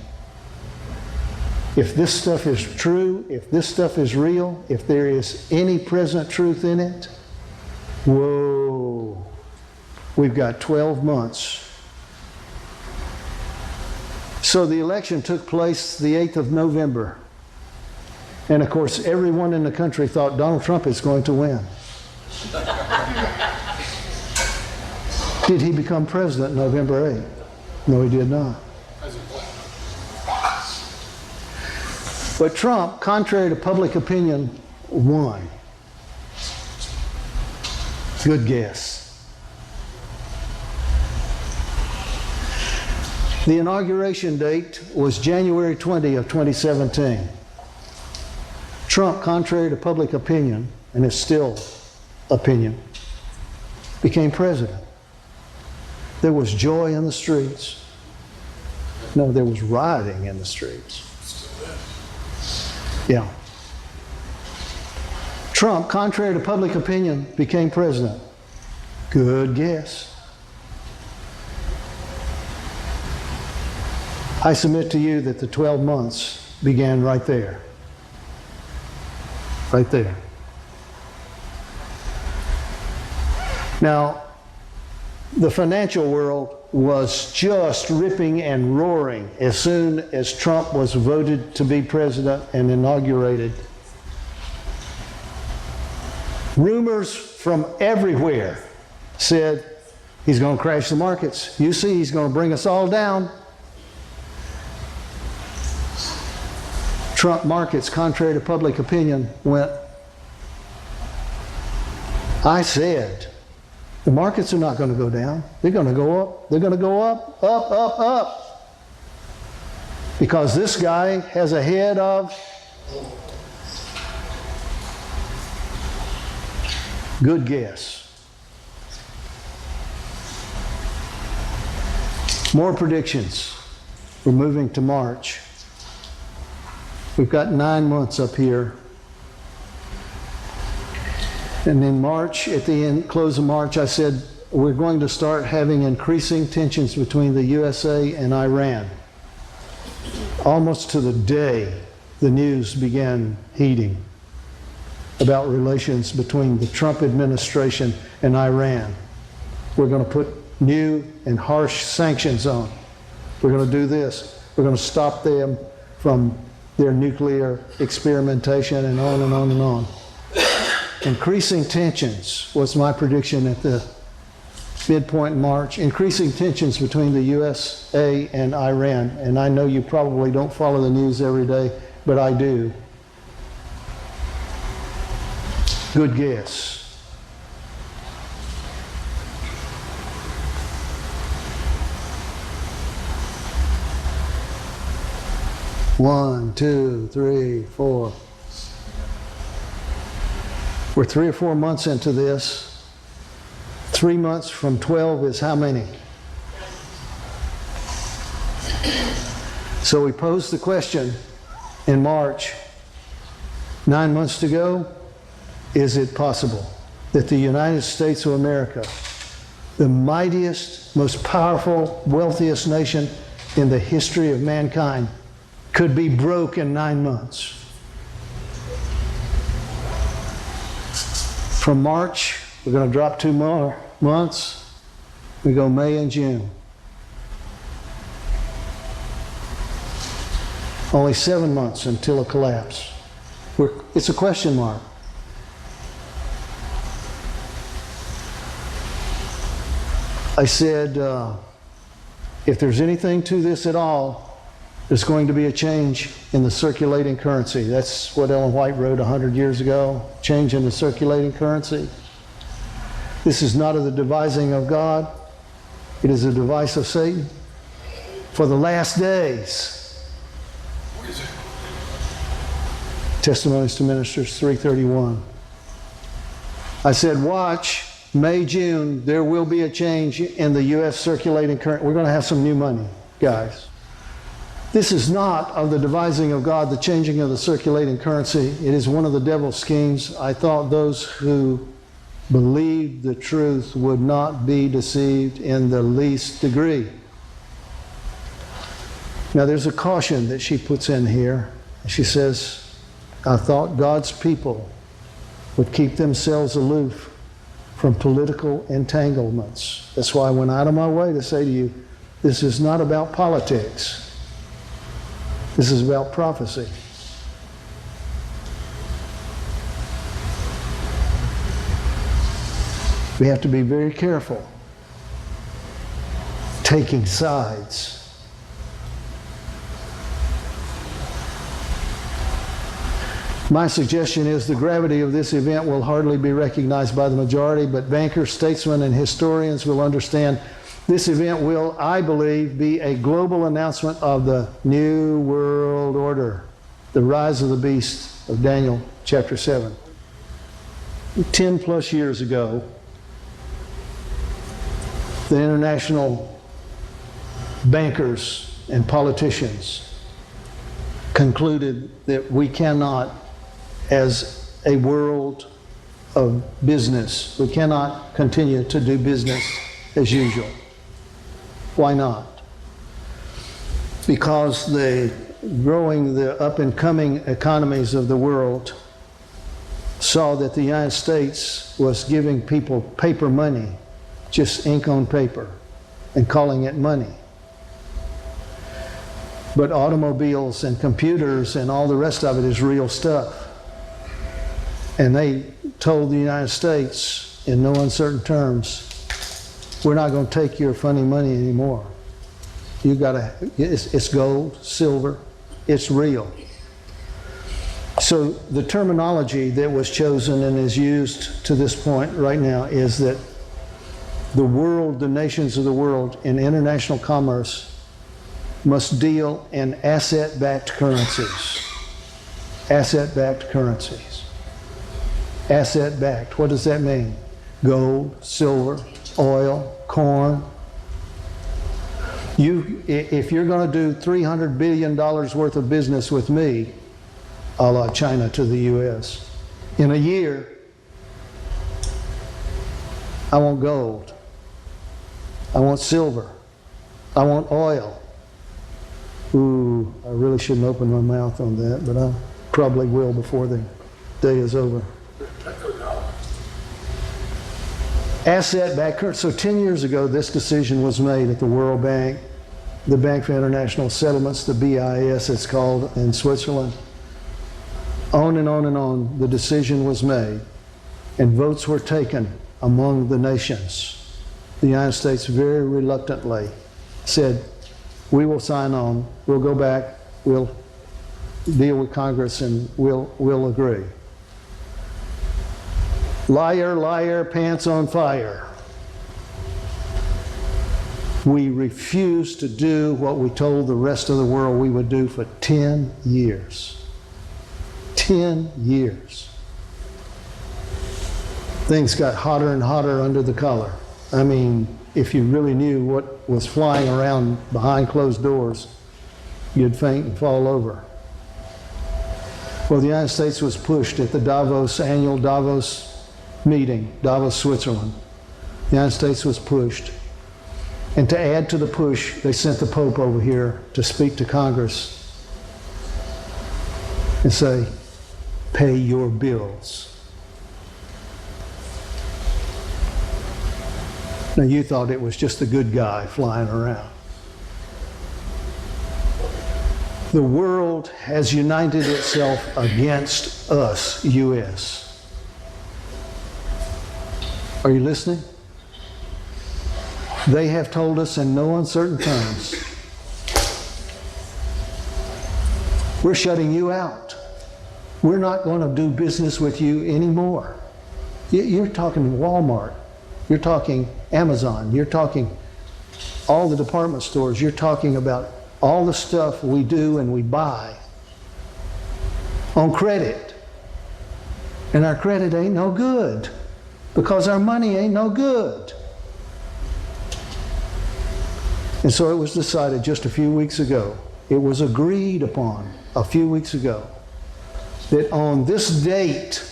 Speaker 3: If this stuff is true, if this stuff is real, if there is any present truth in it, whoa, we've got 12 months. So the election took place the 8th of November. And of course, everyone in the country thought Donald Trump is going to win. Did he become president November 8th? No, he did not. But Trump, contrary to public opinion, won. Good guess. The inauguration date was January 20 of 2017. Trump, contrary to public opinion, and it's still opinion, became president. There was joy in the streets. No, there was rioting in the streets. Yeah. Trump, contrary to public opinion, became president. Good guess. I submit to you that the 12 months began right there. Right there. Now, the financial world was just ripping and roaring as soon as Trump was voted to be president and inaugurated. Rumors from everywhere said he's going to crash the markets. You see, he's going to bring us all down. Trump markets, contrary to public opinion, went. I said, the markets are not going to go down. They're going to go up. They're going to go up, up, up, up. Because this guy has a head of good guess. More predictions. We're moving to March. We've got 9 months up here. And in March, at the end, close of March, I said, we're going to start having increasing tensions between the USA and Iran. Almost to the day, the news began heating about relations between the Trump administration and Iran. We're going to put new and harsh sanctions on. We're going to do this. We're going to stop them from their nuclear experimentation and on and on and on. Increasing tensions was my prediction at the midpoint in March. Increasing tensions between the USA and Iran. And I know you probably don't follow the news every day, but I do. Good guess. One, two, three, four. We're 3 or 4 months into this. 3 months from 12 is how many? So we posed the question in March, 9 months to go, is it possible that the United States of America, the mightiest, most powerful, wealthiest nation in the history of mankind, could be broke in 9 months? From March, we're going to drop 2 more months. We go May and June. Only 7 months until a collapse. It's a question mark. I said, if there's anything to this at all, there's going to be a change in the circulating currency. That's what Ellen White wrote 100 years ago, change in the circulating currency. This is not of the devising of God. It is a device of Satan for the last days.
Speaker 4: Where is it?
Speaker 3: Testimonies to Ministers 331. I said, watch, May, June, there will be a change in the U.S. circulating currency. We're going to have some new money, guys. This is not of the devising of God, the changing of the circulating currency. It is one of the devil's schemes. I thought those who believed the truth would not be deceived in the least degree. Now there's a caution that she puts in here. She says, I thought God's people would keep themselves aloof from political entanglements. That's why I went out of my way to say to you, this is not about politics. This is about prophecy. We have to be very careful taking sides. My suggestion is the gravity of this event will hardly be recognized by the majority, but bankers, statesmen, and historians will understand this event will, I believe, be a global announcement of the New World Order, the rise of the beast of Daniel chapter 7. 10 plus years ago, the international bankers and politicians concluded that we cannot, as a world of business, we cannot continue to do business as usual. Why not? Because the up and coming economies of the world saw that the United States was giving people paper money, just ink on paper, and calling it money. But automobiles and computers and all the rest of it is real stuff. And they told the United States in no uncertain terms, we're not going to take your funny money anymore. You gotta, it's gold, silver, it's real. So the terminology that was chosen and is used to this point right now is that the world, the nations of the world in international commerce must deal in asset-backed currencies. Asset-backed currencies. Asset-backed, what does that mean? Gold, silver, oil, corn. If you're going to do $300 billion worth of business with me, a la China to the U.S., in a year, I want gold. I want silver. I want oil. Ooh, I really shouldn't open my mouth on that, but I probably will before the day is over. Asset-backed currency. So 10 years ago, this decision was made at the World Bank, the Bank for International Settlements, the BIS it's called in Switzerland. On and on and on, the decision was made, and votes were taken among the nations. The United States very reluctantly said, we will sign on, we'll go back, we'll deal with Congress, and we'll agree. Liar, liar, pants on fire. We refused to do what we told the rest of the world we would do for 10 years. 10 years. Things got hotter and hotter under the collar. I mean, if you really knew what was flying around behind closed doors, you'd faint and fall over. Well, the United States was pushed at the annual Davos meeting, Davos, Switzerland. The United States was pushed. And to add to the push, they sent the Pope over here to speak to Congress and say, pay your bills. Now, you thought it was just a good guy flying around. The world has united itself against us, U.S. Are you listening? They have told us in no uncertain terms, we're shutting you out. We're not going to do business with you anymore. You're talking Walmart. You're talking Amazon. You're talking all the department stores. You're talking about all the stuff we do and we buy on credit. And our credit ain't no good because our money ain't no good. And so it was decided just a few weeks ago, it was agreed upon a few weeks ago, that on this date,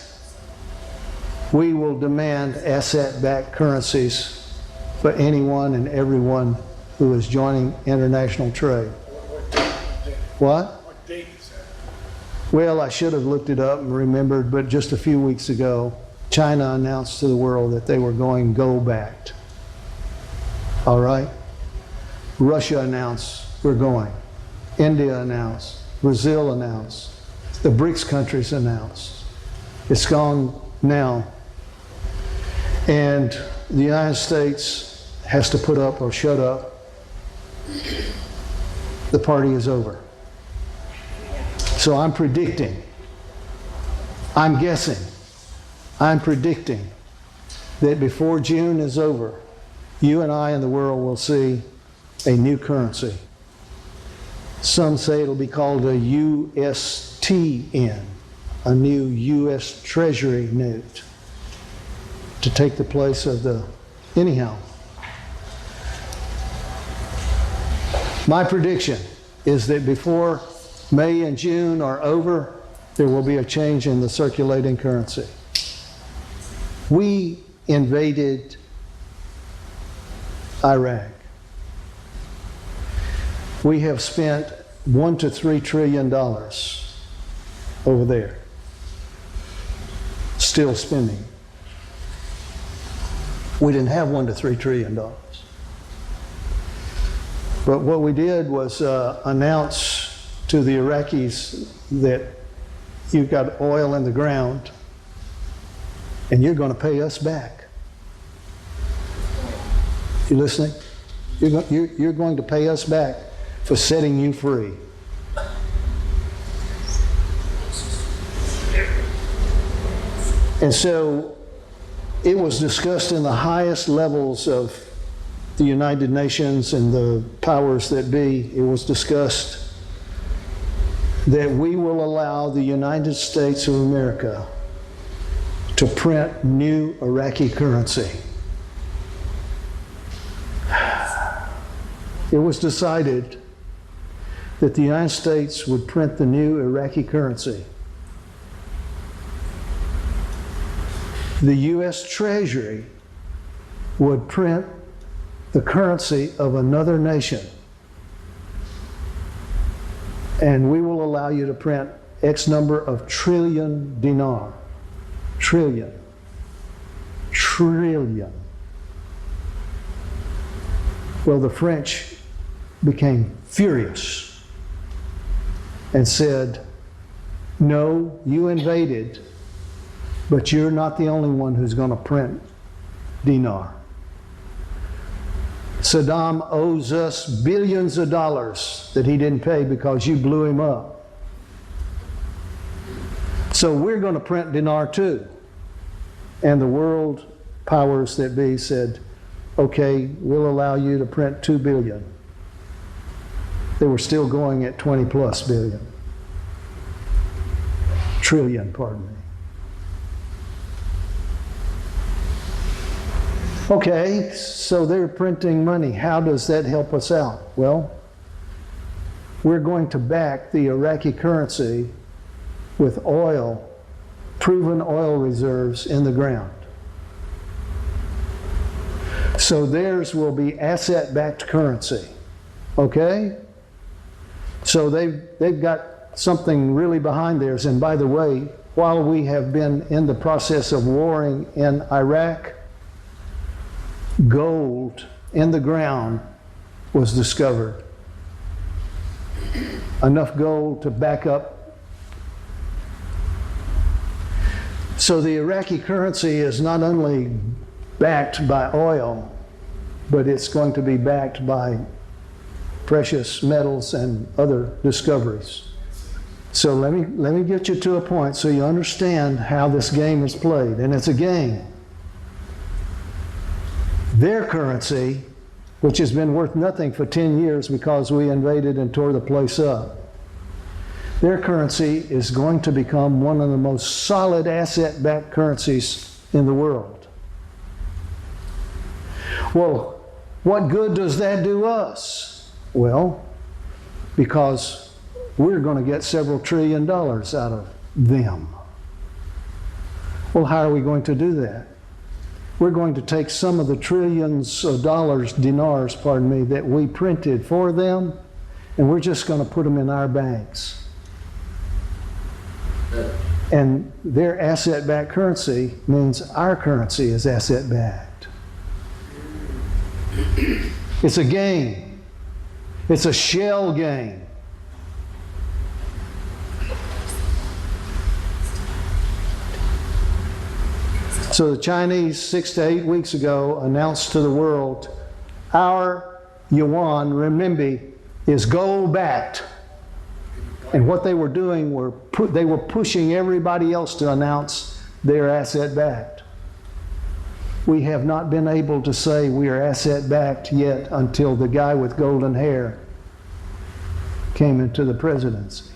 Speaker 3: we will demand asset-backed currencies for anyone and everyone who is joining international trade. What?
Speaker 4: What date is that?
Speaker 3: Well, I should have looked it up and remembered, but just a few weeks ago, China announced to the world that they were going gold-backed. All right? Russia announced we're going. India announced. Brazil announced. The BRICS countries announced. It's gone now. And the United States has to put up or shut up. The party is over. So I'm predicting, I'm guessing, I'm predicting that before June is over, you and I and the world will see a new currency. Some say it'll be called a USTN, a new U.S. Treasury note, to take the place of the, anyhow. My prediction is that before May and June are over, there will be a change in the circulating currency. We invaded Iraq. We have spent $1 to $3 trillion over there. Still spending. We didn't have $1 to $3 trillion. But what we did was announce to the Iraqis that you've got oil in the ground and you're going to pay us back. You listening? You're going to pay us back for setting you free. And so it was discussed in the highest levels of the United Nations and the powers that be. It was discussed that we will allow the United States of America to print new Iraqi currency. It was decided that the United States would print the new Iraqi currency. The U.S. Treasury would print the currency of another nation. And we will allow you to print X number of trillion dinar. Trillion. Trillion. Well, the French became furious and said, no, you invaded, but you're not the only one who's going to print dinar. Saddam owes us billions of dollars that he didn't pay because you blew him up. So we're going to print dinar too. And the world powers that be said, okay, we'll allow you to print 2 billion. They were still going at 20 plus billion. Trillion, pardon me. Okay, so they're printing money. How does that help us out? Well, we're going to back the Iraqi currency with oil, proven oil reserves in the ground. So theirs will be asset-backed currency. Okay? So they've got something really behind theirs. And by the way, while we have been in the process of warring in Iraq, gold in the ground was discovered. Enough gold to back up. So the Iraqi currency is not only backed by oil, but it's going to be backed by precious metals and other discoveries. So let me get you to a point so you understand how this game is played. And it's a game. Their currency, which has been worth nothing for 10 years because we invaded and tore the place up, their currency is going to become one of the most solid asset-backed currencies in the world. Well, what good does that do us? Well, because we're going to get several $1 trillion out of them. Well, how are we going to do that? We're going to take some of the trillions of dollars, dinars, pardon me, that we printed for them, and we're just going to put them in our banks. And their asset-backed currency means our currency is asset-backed. It's a game. It's a shell game. So the Chinese 6 to 8 weeks ago announced to the world, our yuan, renminbi, is gold-backed. And what they were doing were they were pushing everybody else to announce they're asset-backed. We have not been able to say we are asset-backed yet until the guy with golden hair came into the presidency.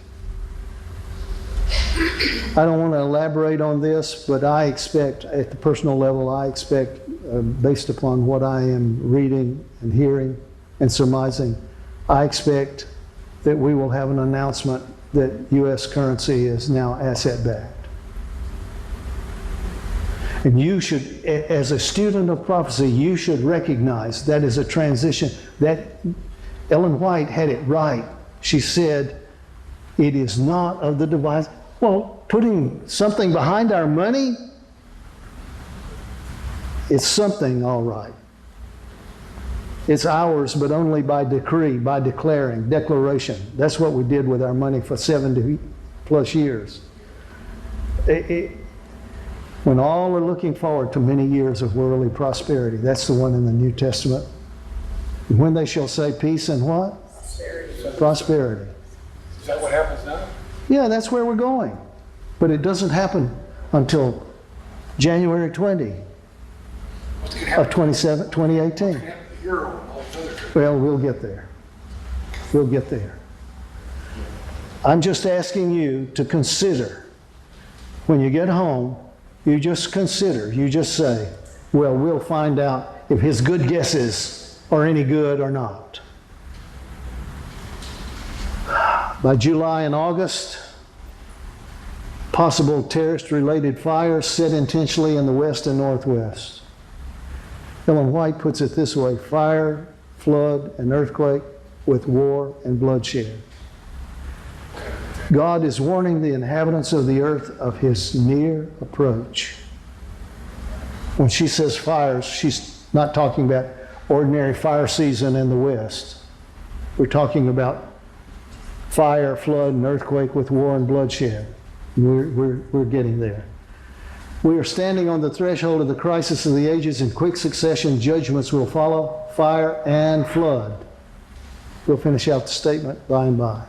Speaker 3: I don't want to elaborate on this, but I expect, at the personal level, I expect, based upon what I am reading and hearing and surmising, I expect that we will have an announcement that U.S. currency is now asset-backed. And you should, as a student of prophecy, you should recognize that is a transition. That Ellen White had it right. She said, it is not of the device. Well, putting something behind our money, it's something, all right. It's ours, but only by decree, by declaration. That's what we did with our money for 70 plus years. When all are looking forward to many years of worldly prosperity, that's the one in the New Testament. When they shall say peace and what? Prosperity.
Speaker 4: Is that what happens now?
Speaker 3: Yeah, that's where we're going. But it doesn't happen until January 20 of 2018. Well, we'll get there. We'll get there. I'm just asking you to consider, when you get home, you just consider, you just say, well, we'll find out if his good guesses are any good or not. By July and August, possible terrorist-related fires set intentionally in the west and northwest. Ellen White puts it this way: fire, flood, and earthquake with war and bloodshed. God is warning the inhabitants of the earth of his near approach. When she says fires, she's not talking about ordinary fire season in the west. We're talking about fire, flood, and earthquake with war and bloodshed. We're getting there. We are standing on the threshold of the crisis of the ages. In quick succession, judgments will follow, fire and flood. We'll finish out the statement by and by.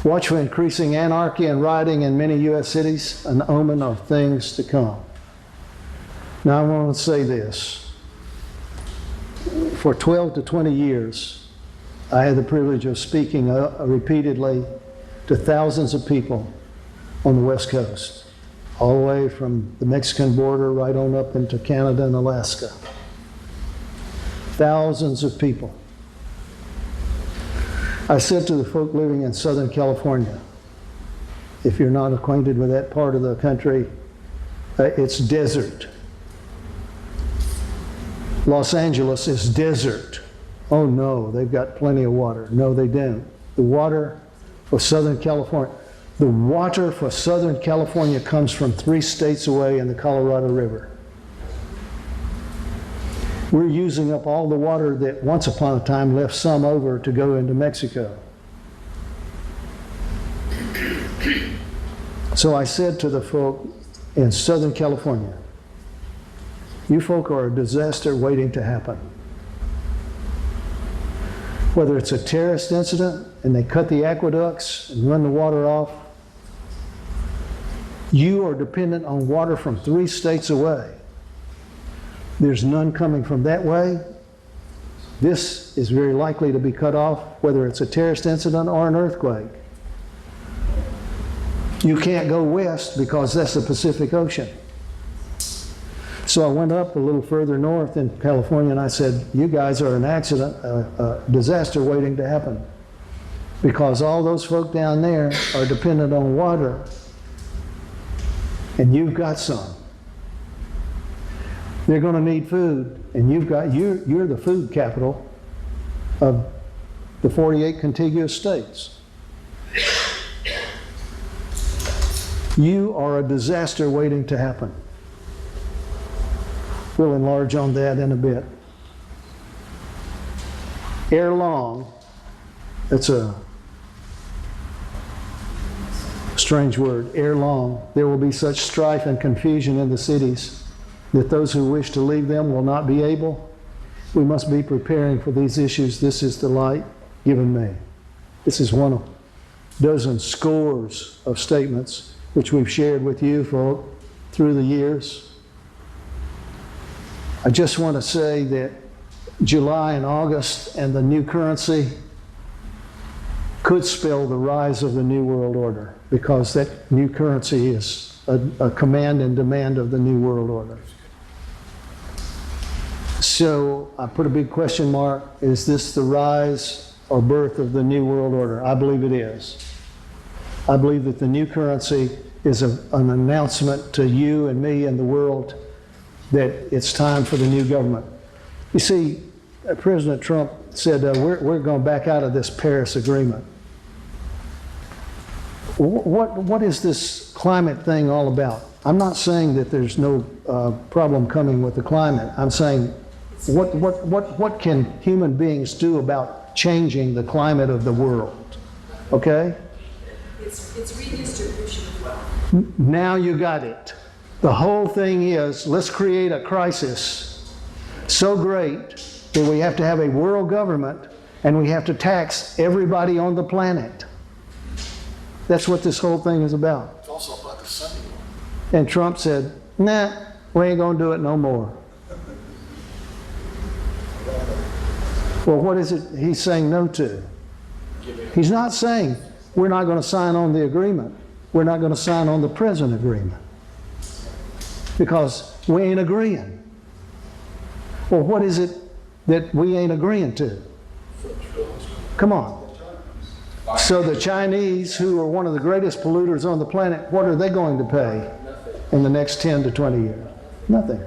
Speaker 3: Watch for increasing anarchy and rioting in many U.S. cities, an omen of things to come. Now I want to say this. For 12 to 20 years, I had the privilege of speaking repeatedly to thousands of people on the West Coast, all the way from the Mexican border right on up into Canada and Alaska. Thousands of people. I said to the folk living in Southern California, if you're not acquainted with that part of the country, it's desert. Los Angeles is desert. Oh no, they've got plenty of water. No, they don't. The water for Southern California, the water for Southern California comes from 3 states away in the Colorado River. We're using up all the water that once upon a time left some over to go into Mexico. So I said to the folk in Southern California, you folk are a disaster waiting to happen. Whether it's a terrorist incident and they cut the aqueducts and run the water off, you are dependent on water from 3 states away. There's none coming from that way. This is very likely to be cut off, whether it's a terrorist incident or an earthquake. You can't go west because that's the Pacific Ocean. So I went up a little further north in California and I said, you guys are an accident, a disaster waiting to happen. Because all those folk down there are dependent on water. And you've got some. They're going to need food, and you're the food capital of the 48 contiguous states. You are a disaster waiting to happen. We'll enlarge on that in a bit. Ere long, that's a strange word, ere long, there will be such strife and confusion in the cities that those who wish to leave them will not be able. We must be preparing for these issues. This is the light given me. This is one of dozen scores of statements which we've shared with you folk through the years. I just want to say that July and August and the new currency could spell the rise of the New World Order, because that new currency is a command and demand of the New World Order. So I put a big question mark. Is this the rise or birth of the New World Order? I believe it is. I believe that the new currency is an announcement to you and me and the world that it's time for the new government. You see, President Trump said, we're going back out of this Paris Agreement. What is this climate thing all about? I'm not saying that there's no problem coming with the climate. I'm saying, what can human beings do about changing the climate of the world? Okay?
Speaker 5: It's redistribution of wealth.
Speaker 3: Now you got it. The whole thing is, let's create a crisis so great that we have to have a world government and we have to tax everybody on the planet. That's what this whole thing is about.
Speaker 4: It's also about the Sunday one.
Speaker 3: And Trump said, nah, we ain't gonna do it no more. Well, what is it he's saying no to? He's not saying we're not going to sign on the agreement. We're not going to sign on the present agreement, because we ain't agreeing. Well, what is it that we ain't agreeing to? Come on. So the Chinese, who are one of the greatest polluters on the planet, what are they going to pay in the next 10 to 20 years? Nothing.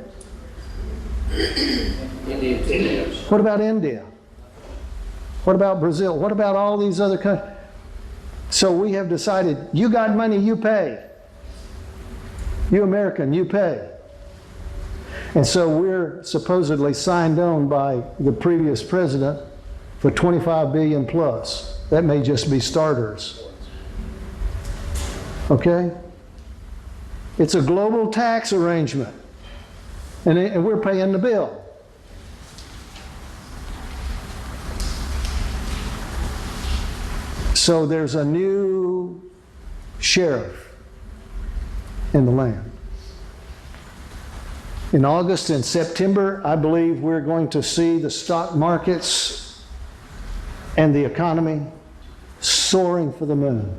Speaker 3: What about India? What about Brazil? What about all these other countries? So we have decided, you got money, you pay. You American, you pay. And so we're supposedly signed on by the previous president for 25 billion plus. That may just be starters. Okay? It's a global tax arrangement. And we're paying the bill. So there's a new sheriff in the land. In August and September, I believe we're going to see the stock markets and the economy soaring for the moon.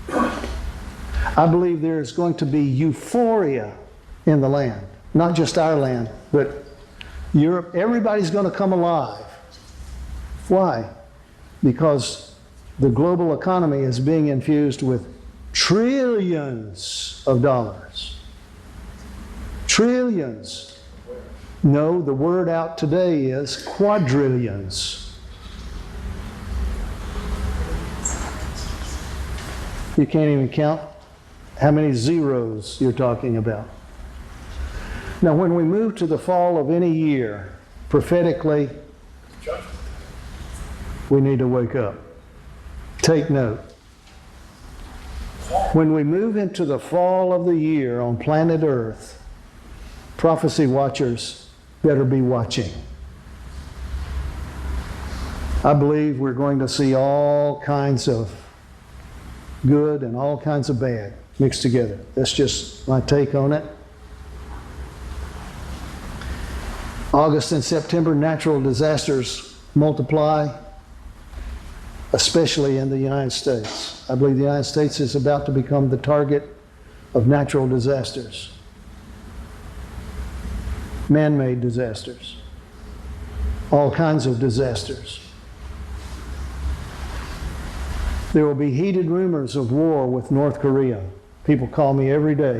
Speaker 3: I believe there's going to be euphoria in the land. Not just our land, but Europe. Everybody's going to come alive. Why? Because the global economy is being infused with trillions of dollars. Trillions. No, the word out today is quadrillions. You can't even count how many zeros you're talking about. Now, when we move to the fall of any year, prophetically, we need to wake up. Take note. When we move into the fall of the year on planet Earth, prophecy watchers better be watching. I believe we're going to see all kinds of good and all kinds of bad mixed together. That's just my take on it. August and September, natural disasters multiply, especially in the United States. I believe the United States is about to become the target of natural disasters, man-made disasters, all kinds of disasters. There will be heated rumors of war with North Korea. People call me every day,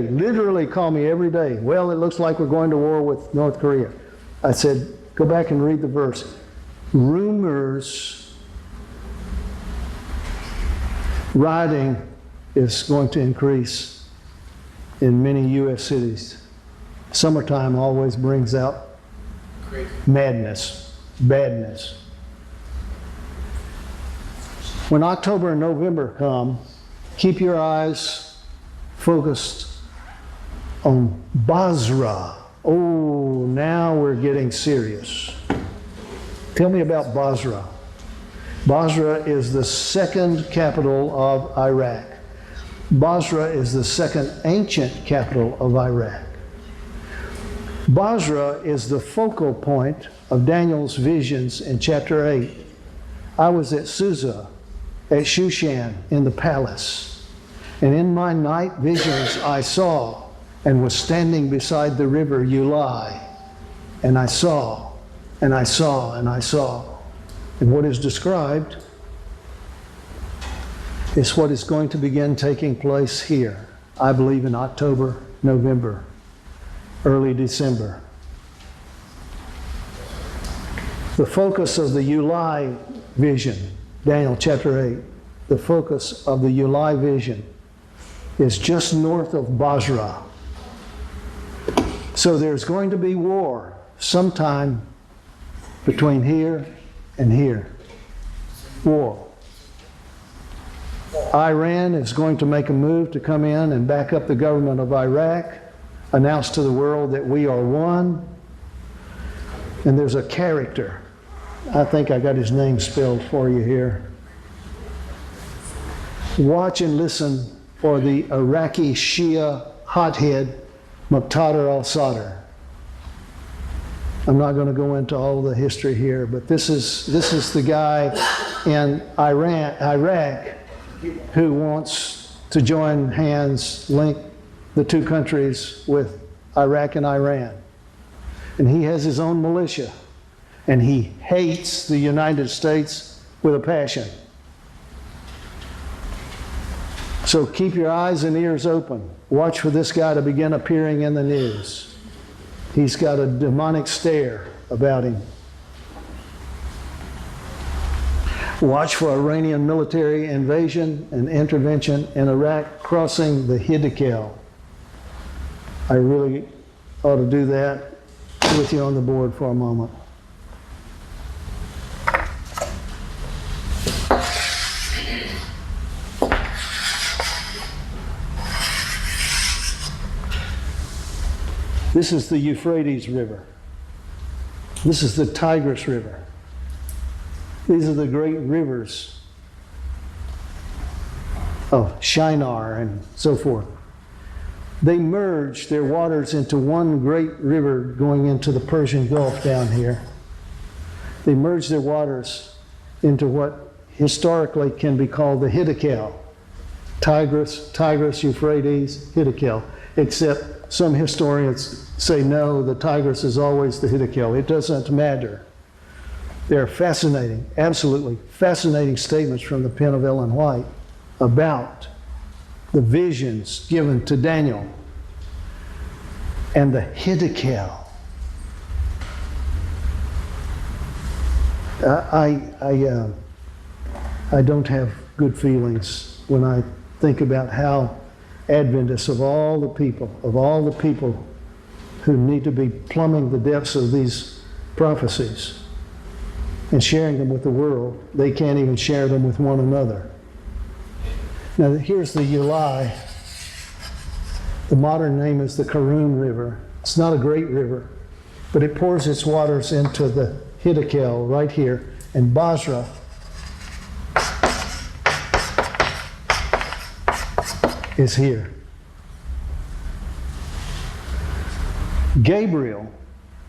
Speaker 3: literally call me every day. Well, it looks like we're going to war with North Korea. I said, go back and read the verse. Rumors, rioting is going to increase in many U.S. cities. Summertime always brings out madness, badness. When October and November come, keep your eyes focused on Basra. Oh, now we're getting serious. Tell me about Basra. Basra is the second capital of Iraq. Basra is the second ancient capital of Iraq. Basra is the focal point of Daniel's visions in chapter 8. I was at Susa, at Shushan, in the palace, and in my night visions I saw and was standing beside the river YAH, and I saw, and I saw, and I saw. And what is described is what is going to begin taking place here, I believe in October, November, early December. The focus of the YAH vision, Daniel chapter 8, the focus of the YAH vision is just north of Basra. So there's going to be war sometime between here and here. War. Iran is going to make a move to come in and back up the government of Iraq, announce to the world that we are one. And there's a character. I think I got his name spelled for you here. Watch and listen for the Iraqi Shia hothead, Muqtada al-Sadr. I'm not going to go into all the history here, but this is the guy in Iraq who wants to join hands, link the two countries with Iraq and Iran. And he has his own militia, and he hates the United States with a passion. So keep your eyes and ears open. Watch for this guy to begin appearing in the news. He's got a demonic stare about him. Watch for Iranian military invasion and intervention in Iraq crossing the Hiddekel. I really ought to do that with you on the board for a moment. This is the Euphrates River. This is the Tigris River. These are the great rivers of Shinar and so forth. They merge their waters into one great river going into the Persian Gulf down here. They merge their waters into what historically can be called the Hiddekel. Tigris, Euphrates, Hiddekel. Except some historians say no, the Tigris is always the Hiddekel. It doesn't matter. There are fascinating, absolutely fascinating statements from the pen of Ellen White about the visions given to Daniel and the Hiddekel. I don't have good feelings when I think about how Adventists of all the people who need to be plumbing the depths of these prophecies and sharing them with the world. They can't even share them with one another. Now here's the YAH. The modern name is the Cañon River. It's not a great river, but it pours its waters into the Hiddekel right here, and Basra is here. Gabriel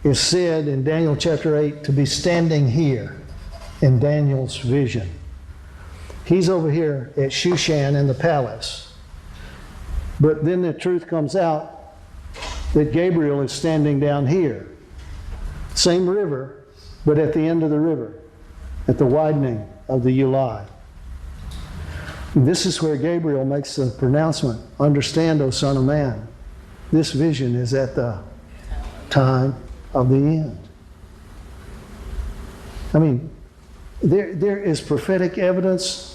Speaker 3: is said in Daniel chapter 8 to be standing here in Daniel's vision. He's over here at Shushan in the palace. But then the truth comes out that Gabriel is standing down here. Same river, but at the end of the river, at the widening of the YAH. This is where Gabriel makes the pronouncement, "Understand, O Son of Man, this vision is at the time of the end." I mean, there is prophetic evidence.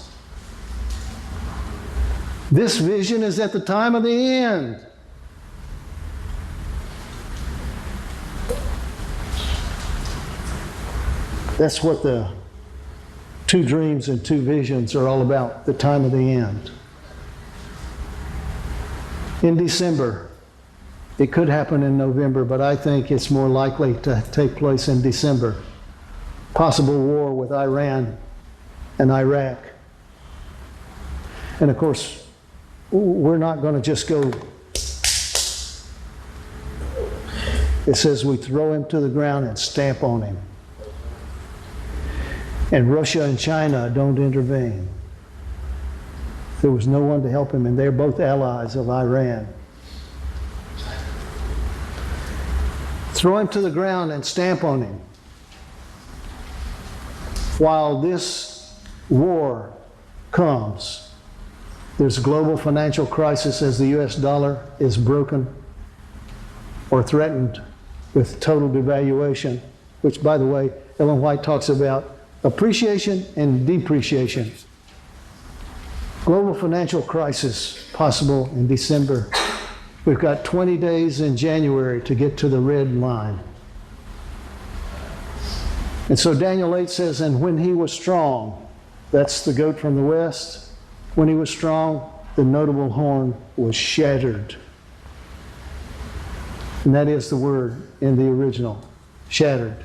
Speaker 3: This vision is at the time of the end. That's what the 2 dreams and 2 visions are all about, the time of the end. In December, it could happen in November, but I think it's more likely to take place in December. Possible war with Iran and Iraq. And of course, we're not going to just go. It says we throw him to the ground and stamp on him. And Russia and China don't intervene. There was no one to help him, and they're both allies of Iran. Throw him to the ground and stamp on him. While this war comes, there's a global financial crisis as the US dollar is broken or threatened with total devaluation, which, by the way, Ellen White talks about appreciation and depreciation. Global financial crisis possible in December. We've got 20 days in January to get to the red line. And so Daniel 8 says, and when he was strong, that's the goat from the west, when he was strong, the notable horn was shattered. And that is the word in the original, shattered.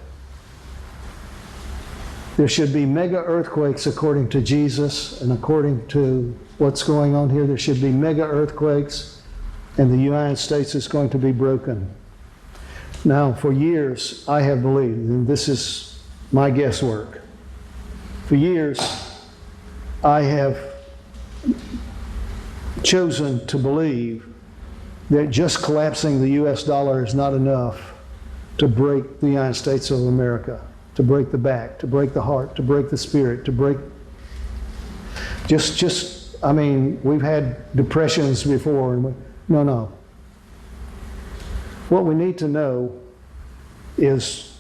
Speaker 3: There should be mega earthquakes according to Jesus, and according to what's going on here, there should be mega earthquakes, and the United States is going to be broken. Now, for years, I have believed, and this is my guesswork, for years, I have chosen to believe that just collapsing the US dollar is not enough to break the United States of America, to break the back, to break the heart, to break the spirit, to break I mean, we've had depressions before, and no. What we need to know is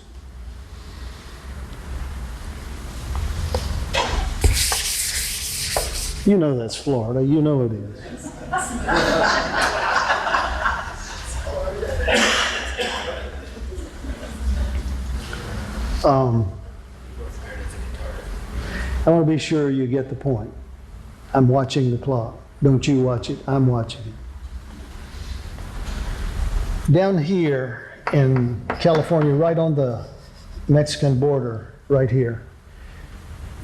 Speaker 3: you know that's Florida, you know it is. I want to be sure you get the point. I'm watching the clock. Don't you watch it, I'm watching it. Down here in California, right on the Mexican border, right here,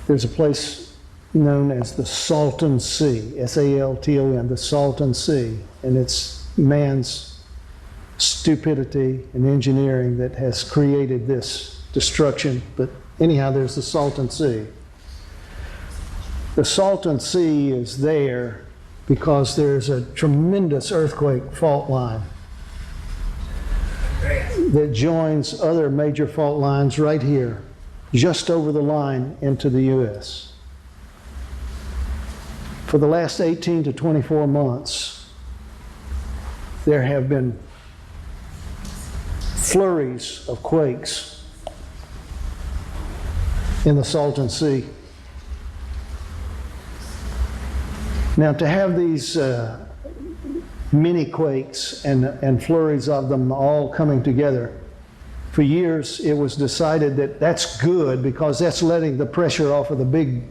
Speaker 3: there's a place known as the Salton Sea, S-A-L-T-O-N, the Salton Sea, and it's man's stupidity and engineering that has created this destruction. But anyhow, there's the Salton Sea. The Salton Sea is there because there's a tremendous earthquake fault line that joins other major fault lines right here, just over the line into the U.S. For the last 18 to 24 months, there have been flurries of quakes in the Salton Sea. Now, to have these mini quakes and flurries of them all coming together. For years, it was decided that that's good because that's letting the pressure off of the big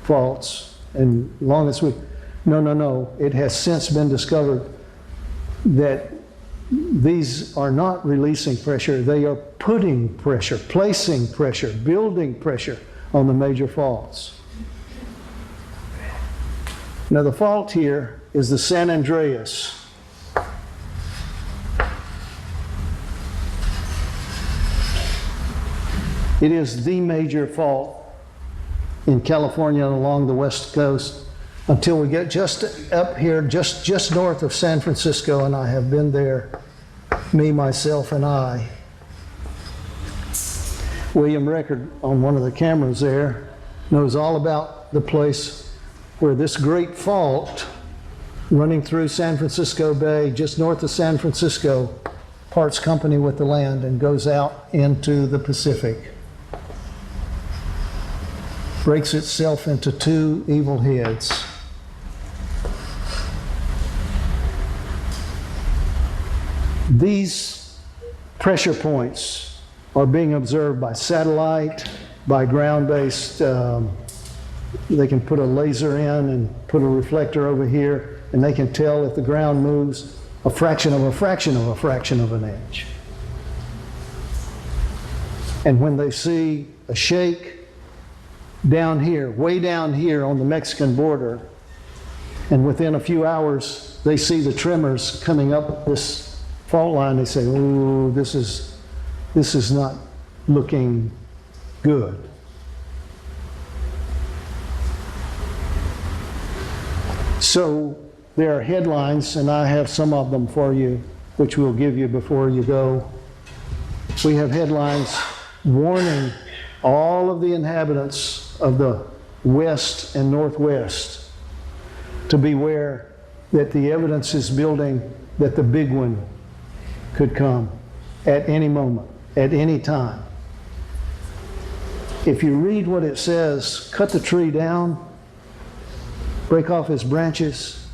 Speaker 3: faults. And long as we, no. It has since been discovered that these are not releasing pressure. They are putting pressure, placing pressure, building pressure on the major faults. Now the fault here is the San Andreas. It is the major fault in California and along the West Coast until we get just up here, just north of San Francisco, and I have been there, me, myself, and I. William Record, on one of the cameras there, knows all about the place where this great fault running through San Francisco Bay, just north of San Francisco, parts company with the land and goes out into the Pacific. Breaks itself into two evil heads. These pressure points are being observed by satellite, by ground-based, they can put a laser in and put a reflector over here, and they can tell if the ground moves a fraction of a fraction of a fraction of an inch. And when they see a shake down here, way down here on the Mexican border, and within a few hours they see the tremors coming up this fault line, they say, "Ooh, this is not looking good." So there are headlines, and I have some of them for you, which we'll give you before you go. We have headlines warning all of the inhabitants of the West and Northwest to beware that the evidence is building that the big one could come at any moment, at any time. If you read what it says, cut the tree down, break off its branches,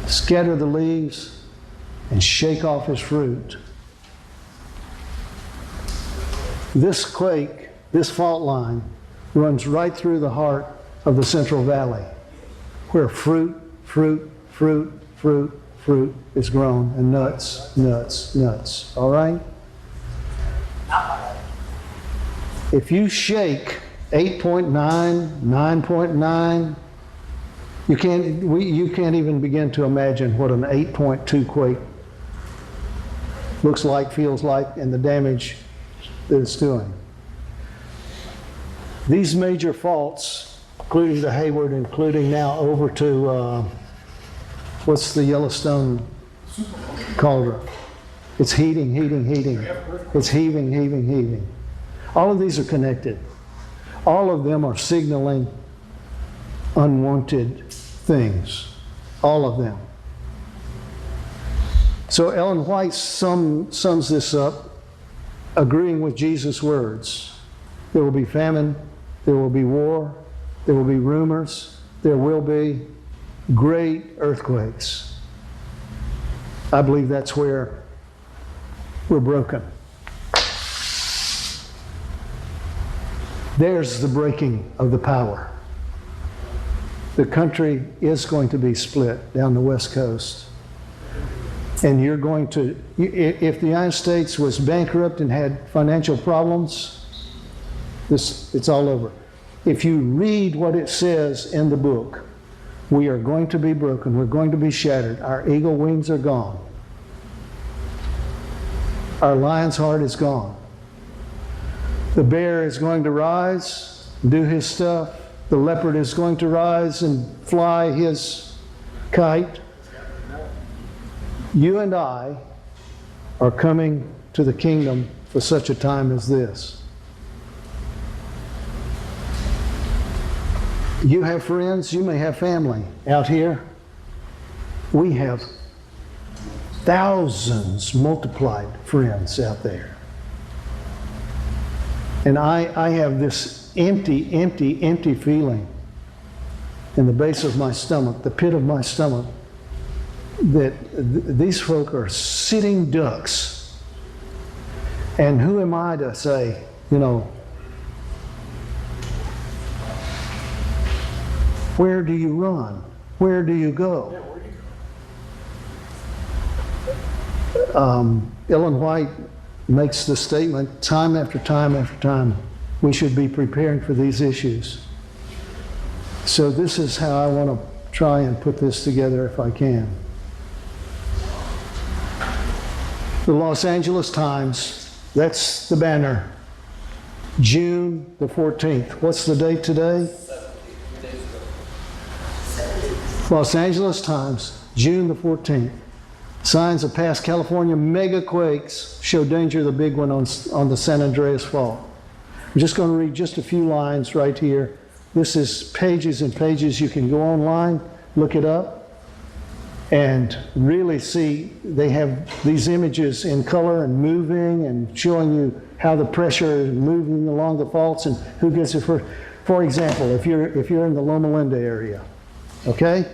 Speaker 3: scatter the leaves, and shake off its fruit. This quake, this fault line, runs right through the heart of the Central Valley, where fruit is grown, and nuts, all right? If you shake 8.9, 9.9, you can't even begin to imagine what an 8.2 quake looks like, feels like, and the damage that it's doing. These major faults, including the Hayward, including now over to, what's the Yellowstone cauldron? It's heating. It's heaving. All of these are connected. All of them are signaling unwanted things. All of them. So Ellen White sums this up, agreeing with Jesus' words. There will be famine, there will be war, there will be rumors, there will be great earthquakes. I believe that's where we're broken. There's the breaking of the power. The country is going to be split down the West Coast. And you're going to, if the United States was bankrupt and had financial problems, it's all over. If you read what it says in the book, we are going to be broken, we're going to be shattered, our eagle wings are gone. Our lion's heart is gone. The bear is going to rise, do his stuff. The leopard is going to rise and fly his kite. You and I are coming to the kingdom for such a time as this. You have friends, you may have family out here. We have thousands multiplied friends out there. And I have this empty feeling in the base of my stomach, the pit of my stomach, that these folk are sitting ducks. And who am I to say, you know, where do you run? Where do you go? Ellen White makes the statement time after time after time, we should be preparing for these issues. So this is how I want to try and put this together if I can. The Los Angeles Times, that's the banner. June the 14th. What's the date today? Los Angeles Times, June the 14th. Signs of past California mega quakes show danger of the big one on the San Andreas Fault. I'm just going to read just a few lines right here. This is pages and pages. You can go online, look it up, and really see they have these images in color and moving and showing you how the pressure is moving along the faults and who gets it first. For example, if you're in the Loma Linda area, okay?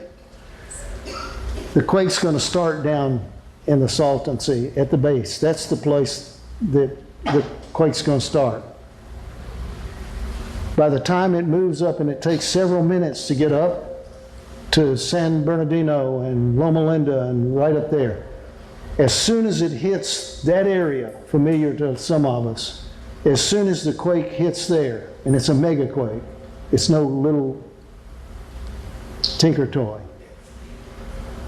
Speaker 3: The quake's going to start down in the Salton Sea at the base. That's the place that the quake's going to start. By the time it moves up, and it takes several minutes to get up to San Bernardino and Loma Linda and right up there, as soon as it hits that area, familiar to some of us, as soon as the quake hits there, and it's a mega quake, it's no little tinker toy.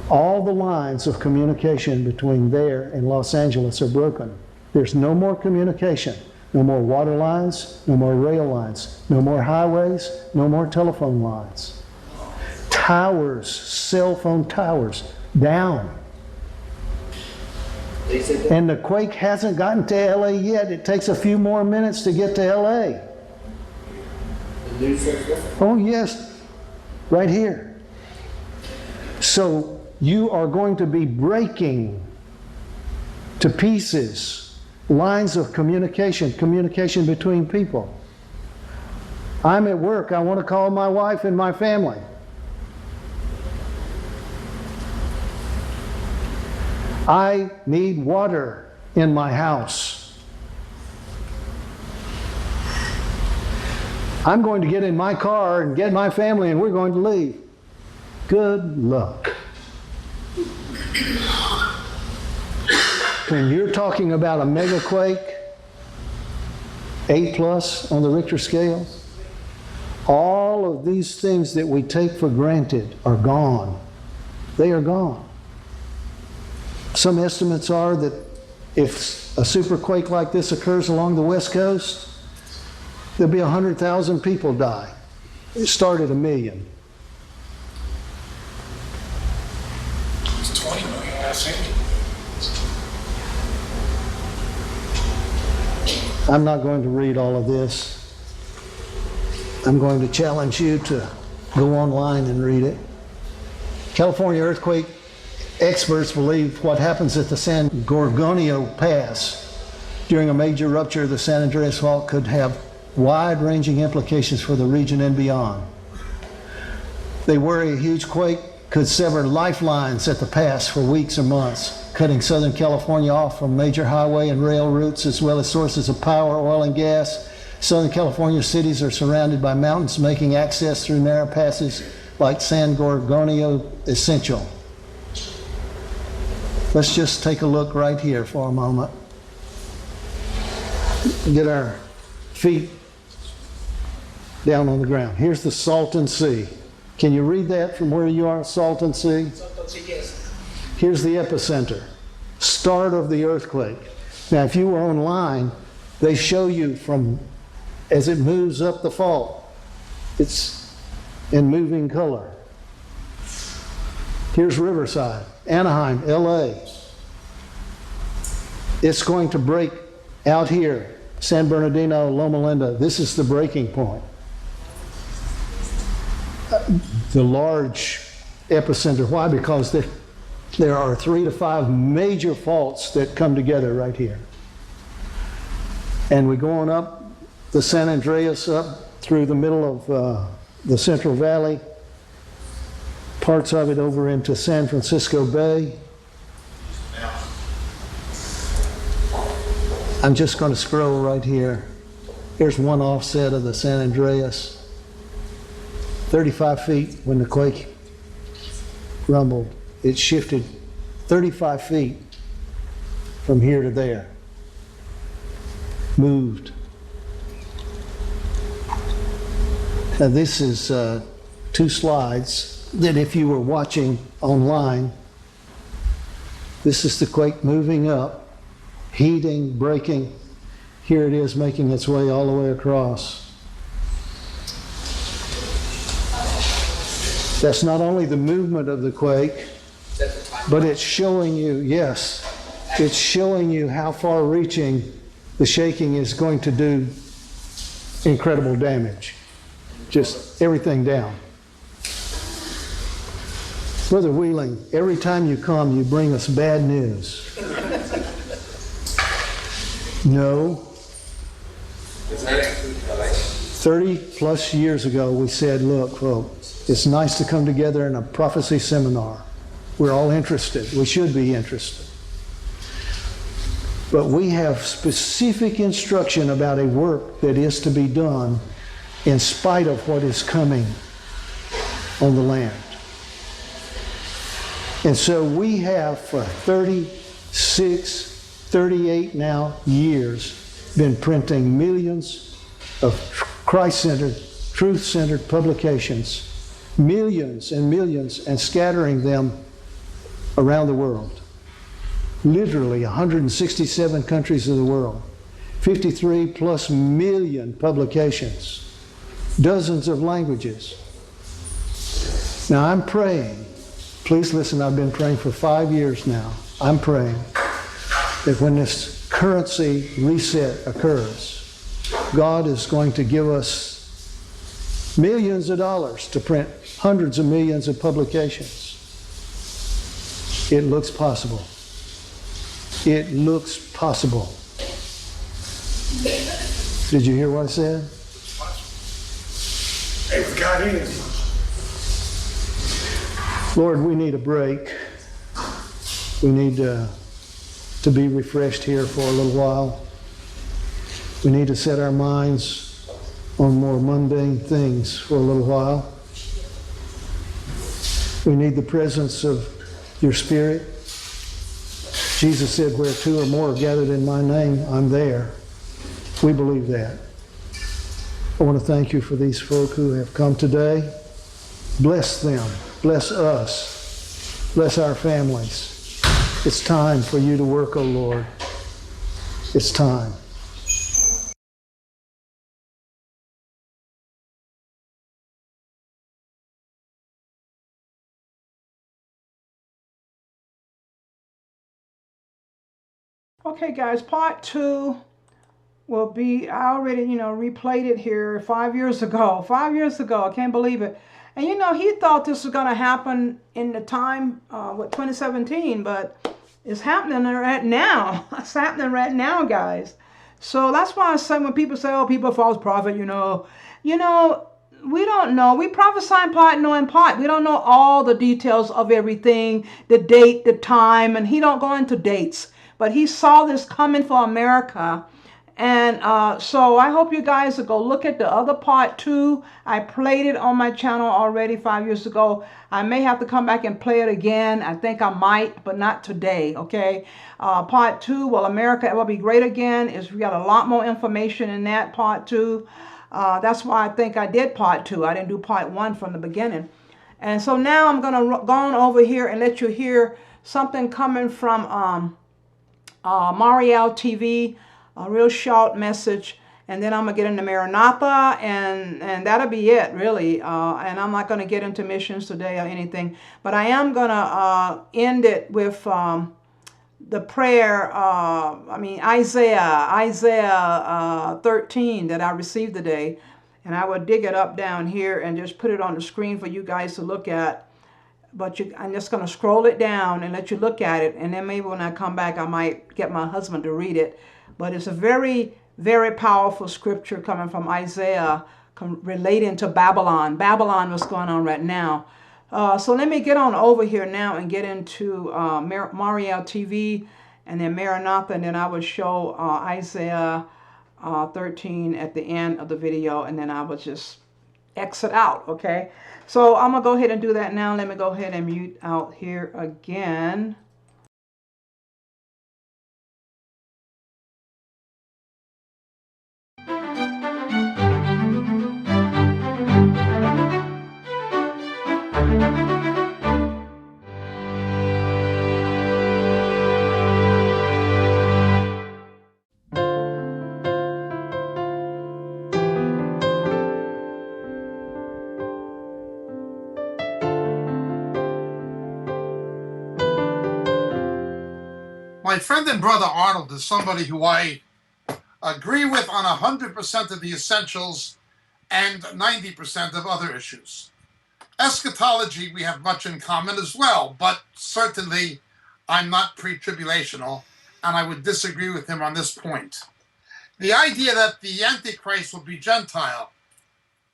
Speaker 3: All the lines of communication between there and Los Angeles are broken. There's no more communication, no more water lines, no more rail lines, no more highways, no more telephone lines. Towers, cell phone towers, down. And the quake hasn't gotten to LA yet. It takes a few more minutes to get to LA. Oh yes, right here. So you are going to be breaking to pieces lines of communication between people. I'm at work, I want to call my wife and my family. I need water in my house. I'm going to get in my car and get my family and we're going to leave. Good luck. When you're talking about a mega quake, 8+ on the Richter scale, all of these things that we take for granted are gone. They are gone. Some estimates are that if a super quake like this occurs along the West Coast, there'll be 100,000 people die. It started 1 million.
Speaker 4: It's 20 million last year.
Speaker 3: I'm not going to read all of this. I'm going to challenge you to go online and read it. California earthquake experts believe what happens at the San Gorgonio Pass during a major rupture of the San Andreas Fault could have wide-ranging implications for the region and beyond. They worry a huge quake could sever lifelines at the pass for weeks or months, cutting Southern California off from major highway and rail routes as well as sources of power, oil, and gas. Southern California cities are surrounded by mountains, making access through narrow passes like San Gorgonio essential. Let's just take a look right here for a moment. Get our feet down on the ground. Here's the Salton Sea. Can you read that from where you are, Salton Sea? Here's the epicenter, start of the earthquake. Now, if you were online, they show you from as it moves up the fault. It's in moving color. Here's Riverside, Anaheim, LA. It's going to break out here, San Bernardino, Loma Linda. This is the breaking point. The large epicenter. Why? Because there are 3 to 5 major faults that come together right here. And we're going up the San Andreas up through the middle of the Central Valley. parts of it over into San Francisco Bay. I'm just going to scroll right here. Here's one offset of the San Andreas. 35 feet when the quake rumbled. It shifted 35 feet from here to there. Moved. Now this is 2 slides that if you were watching online, this is the quake moving up, heating, breaking. Here it is making its way all the way across. That's not only the movement of the quake, but it's showing you, yes, it's showing you how far reaching the shaking is going to do incredible damage. Just everything down. Brother Wheeling, every time you come, you bring us bad news. No. 30 plus years ago, we said, look, folks, it's nice to come together in a prophecy seminar. We're all interested. We should be interested. But we have specific instruction about a work that is to be done in spite of what is coming on the land. And so we have for 36, 38 now years been printing millions of Christ-centered, truth-centered publications, millions and millions, and scattering them around the world. Literally 167 countries of the world, 53 plus million publications, dozens of languages. Now I'm praying, please listen, I've been praying for 5 years now. I'm praying that when this currency reset occurs, God is going to give us millions of dollars to print hundreds of millions of publications. It looks possible. It looks possible. Did you hear what I said?
Speaker 4: Hey, with God in it.
Speaker 3: Lord, we need a break. We need to be refreshed here for a little while. We need to set our minds on more mundane things for a little while. We need the presence of your Spirit. Jesus said, where 2 or more are gathered in my name, I'm there. We believe that. I want to thank you for these folk who have come today. Bless them. Bless us. Bless our families. It's time for you to work, O Lord. It's time.
Speaker 1: Okay, guys, part 2 will be, I already, replayed it here 5 years ago. 5 years ago, I can't believe it. And he thought this was going to happen in the time, 2017, but it's happening right now. It's happening right now, guys. So that's why I say when people say, oh, people are false prophet, we don't know. We prophesy in part, know in part. We don't know all the details of everything, the date, the time, and he don't go into dates. But he saw this coming for America. And so I hope you guys will go look at the other part 2. I played it on my channel already 5 years ago. I may have to come back and play it again. I think I might, but not today, okay? Part 2, will America ever be great again? We got a lot more information in that part 2. That's why I think I did part 2. I didn't do part 1 from the beginning. And so now I'm going to go on over here and let you hear something coming from Moriel TV. A real short message, and then I'm gonna get into Maranatha, and that'll be it, really. And I'm not gonna get into missions today or anything, but I am gonna end it with the prayer. Isaiah 13 that I received today, and I would dig it up down here and just put it on the screen for you guys to look at. But I'm just gonna scroll it down and let you look at it, and then maybe when I come back, I might get my husband to read it. But it's a very, very powerful scripture coming from Isaiah relating to Babylon. Babylon, what's going on right now. So let me get on over here now and get into Moriel TV and then Maranatha, and then I will show Isaiah 13 at the end of the video, and then I will just exit out, okay? So I'm going to go ahead and do that now. Let me go ahead and mute out here again.
Speaker 4: My friend and brother Arnold is somebody who I agree with on 100% of the essentials and 90% of other issues. Eschatology, we have much in common as well, but certainly I'm not pre-tribulational, and I would disagree with him on this point. The idea that the Antichrist will be Gentile,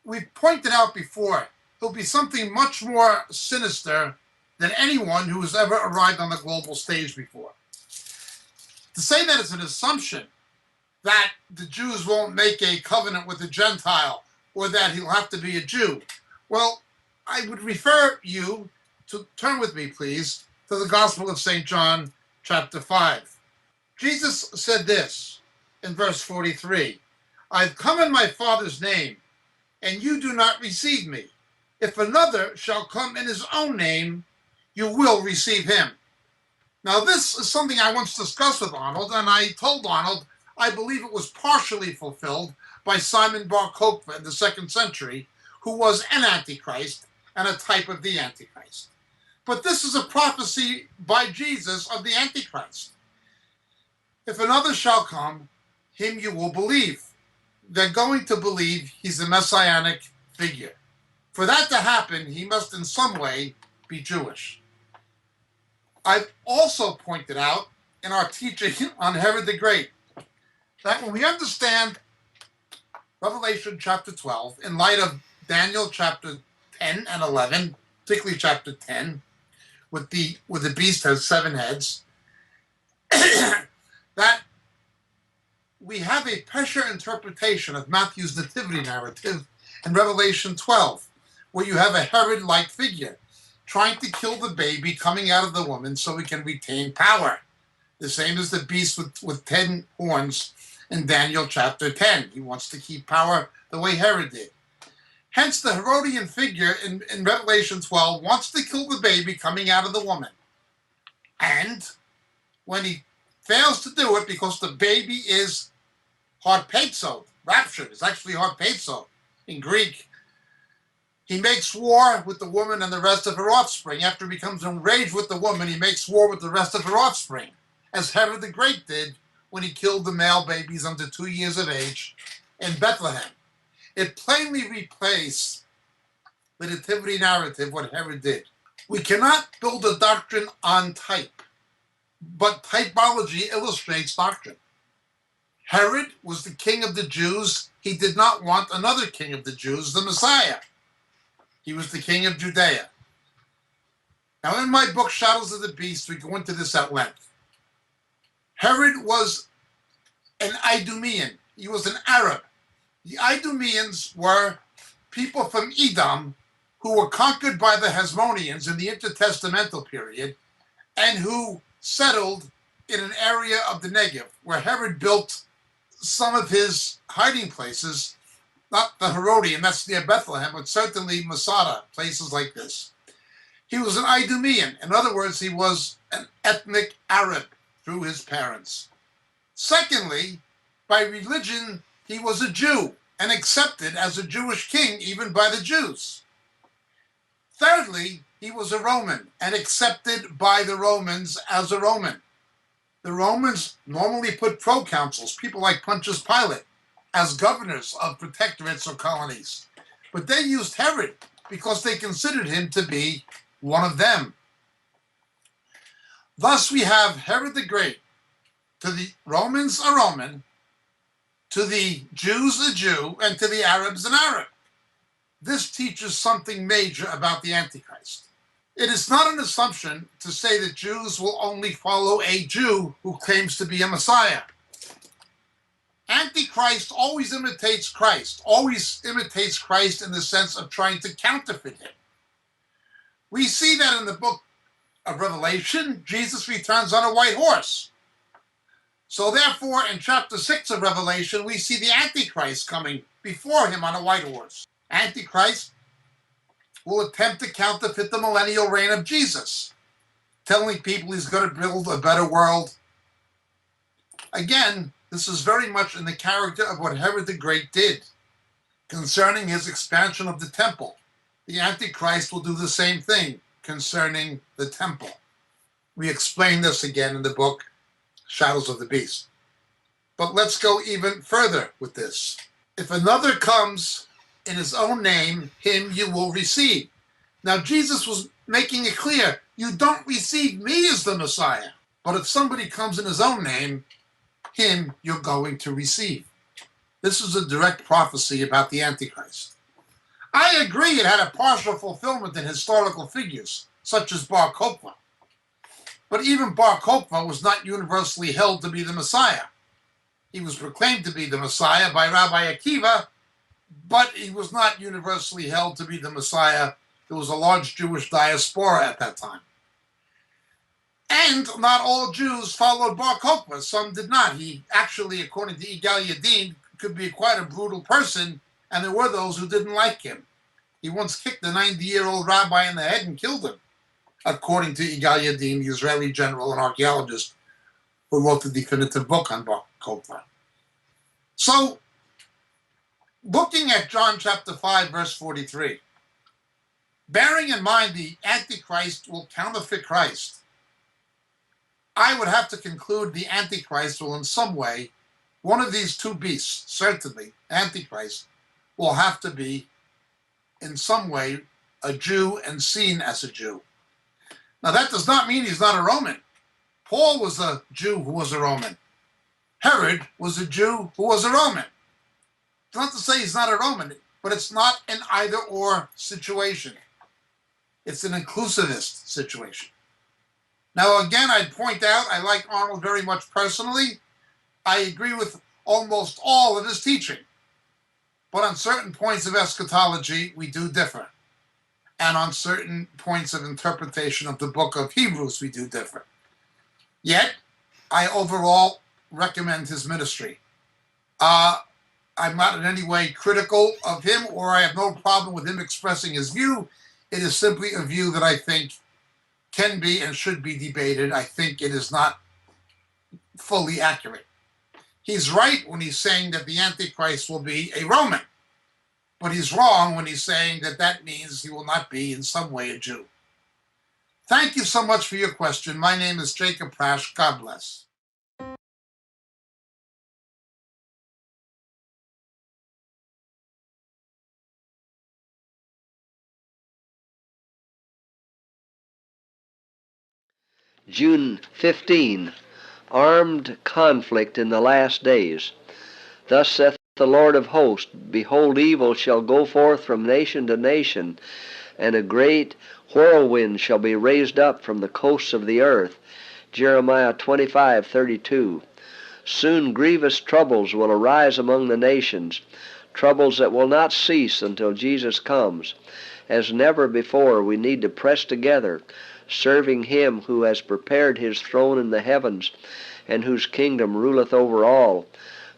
Speaker 4: we've pointed out before, he'll be something much more sinister than anyone who has ever arrived on the global stage before. To say that it's an assumption that the Jews won't make a covenant with a Gentile or that he'll have to be a Jew, well, I would refer you to, turn with me please, to the Gospel of St. John, chapter 5. Jesus said this in verse 43, I've come in my Father's name, and you do not receive me. If another shall come in his own name, you will receive him. Now, this is something I once discussed with Arnold, and I told Arnold I believe it was partially fulfilled by Simon Bar Kokhba in the 2nd century, who was an Antichrist and a type of the Antichrist. But this is a prophecy by Jesus of the Antichrist. If another shall come, him you will believe. They're going to believe he's a messianic figure. For that to happen, he must in some way be Jewish. I've also pointed out in our teaching on Herod the Great that when we understand Revelation chapter 12 in light of Daniel chapter 10 and 11, particularly chapter 10, with the beast has 7 heads, that we have a pesher interpretation of Matthew's nativity narrative in Revelation 12, where you have a Herod-like figure trying to kill the baby coming out of the woman so he can retain power. The same as the beast with 10 horns in Daniel chapter 10. He wants to keep power the way Herod did. Hence, the Herodian figure in Revelation 12 wants to kill the baby coming out of the woman. And when he fails to do it because the baby is harpazo, raptured, it's actually harpazo in Greek, he makes war with the woman and the rest of her offspring. After he becomes enraged with the woman, he makes war with the rest of her offspring, as Herod the Great did when he killed the male babies under 2 years of age in Bethlehem. It plainly replaced the nativity narrative, what Herod did. We cannot build a doctrine on type, but typology illustrates doctrine. Herod was the king of the Jews. He did not want another king of the Jews, the Messiah. He was the king of Judea. Now, in my book, Shadows of the Beast, we go into this at length. Herod was an Idumean. He was an Arab. The Idumeans were people from Edom who were conquered by the Hasmoneans in the intertestamental period and who settled in an area of the Negev where Herod built some of his hiding places. Not the Herodian, that's near Bethlehem, but certainly Masada, places like this. He was an Idumean. In other words, he was an ethnic Arab through his parents. Secondly, by religion, he was a Jew and accepted as a Jewish king even by the Jews. Thirdly, he was a Roman and accepted by the Romans as a Roman. The Romans normally put proconsuls, people like Pontius Pilate, as governors of protectorates or colonies. But they used Herod because they considered him to be one of them. Thus we have Herod the Great, to the Romans a Roman, to the Jews a Jew, and to the Arabs an Arab. this teaches something major about the Antichrist. It is not an assumption to say that Jews will only follow a Jew who claims to be a Messiah. Antichrist always imitates Christ in the sense of trying to counterfeit him. We see that in the book of Revelation, Jesus returns on a white horse. So therefore, in chapter 6 of Revelation, we see the Antichrist coming before him on a white horse. Antichrist will attempt to counterfeit the millennial reign of Jesus, telling people he's going to build a better world. Again, this is very much in the character of what Herod the Great did concerning his expansion of the temple. The Antichrist will do the same thing concerning the temple. We explain this again in the book Shadows of the Beast. But let's go even further with this. If another comes in his own name, him you will receive. Now Jesus was making it clear, you don't receive me as the Messiah. But if somebody comes in his own name, him you're going to receive. This is a direct prophecy about the Antichrist. I agree it had a partial fulfillment in historical figures, such as Bar Kokhba. But even Bar Kokhba was not universally held to be the Messiah. He was proclaimed to be the Messiah by Rabbi Akiva, but he was not universally held to be the Messiah. There was a large Jewish diaspora at that time. And not all Jews followed Bar Kokhba. Some did not. He actually, according to Yigal Yadin, could be quite a brutal person, and there were those who didn't like him. He once kicked a 90-year-old rabbi in the head and killed him, according to Yigal Yadin, the Israeli general and archaeologist who wrote the definitive book on Bar Kokhba. So, looking at John chapter 5, verse 43, bearing in mind the Antichrist will counterfeit Christ, I would have to conclude the Antichrist will in some way, one of these two beasts, certainly, Antichrist, will have to be in some way a Jew and seen as a Jew. Now that does not mean he's not a Roman. Paul was a Jew who was a Roman. Herod was a Jew who was a Roman. It's not to say he's not a Roman, but it's not an either-or situation. It's an inclusivist situation. Now, again, I'd point out, I like Arnold very much personally. I agree with almost all of his teaching. But on certain points of eschatology, we do differ. And on certain points of interpretation of the book of Hebrews, we do differ. Yet, I overall recommend his ministry. I'm not in any way critical of him, or I have no problem with him expressing his view. It is simply a view that I think can be and should be debated. I think it is not fully accurate. He's right when he's saying that the Antichrist will be a Roman, but he's wrong when he's saying that that means he will not be in some way a Jew. Thank you so much for your question. My name is Jacob Prasch. God bless.
Speaker 6: June 15, armed conflict in the last days. Thus saith the Lord of hosts, behold, evil shall go forth from nation to nation, and a great whirlwind shall be raised up from the coasts of the earth. Jeremiah 25:32. Soon grievous troubles will arise among the nations, troubles that will not cease until Jesus comes. As never before, we need to press together, serving him who has prepared his throne in the heavens, and whose kingdom ruleth over all.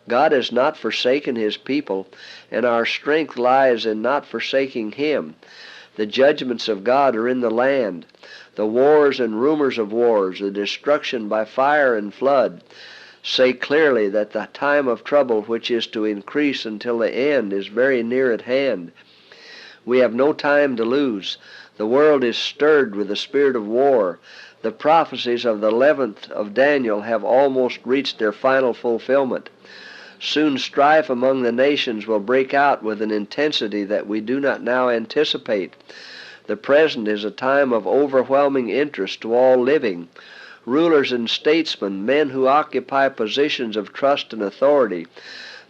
Speaker 6: God has not forsaken his people, and our strength lies in not forsaking him. The judgments of God are in the land. The wars and rumors of wars, the destruction by fire and flood, say clearly that the time of trouble which is to increase until the end is very near at hand. We have no time to lose. The world is stirred with the spirit of war. The prophecies of the 11th of Daniel have almost reached their final fulfillment. Soon strife among the nations will break out with an intensity that we do not now anticipate. The present is a time of overwhelming interest to all living. Rulers and statesmen, men who occupy positions of trust and authority,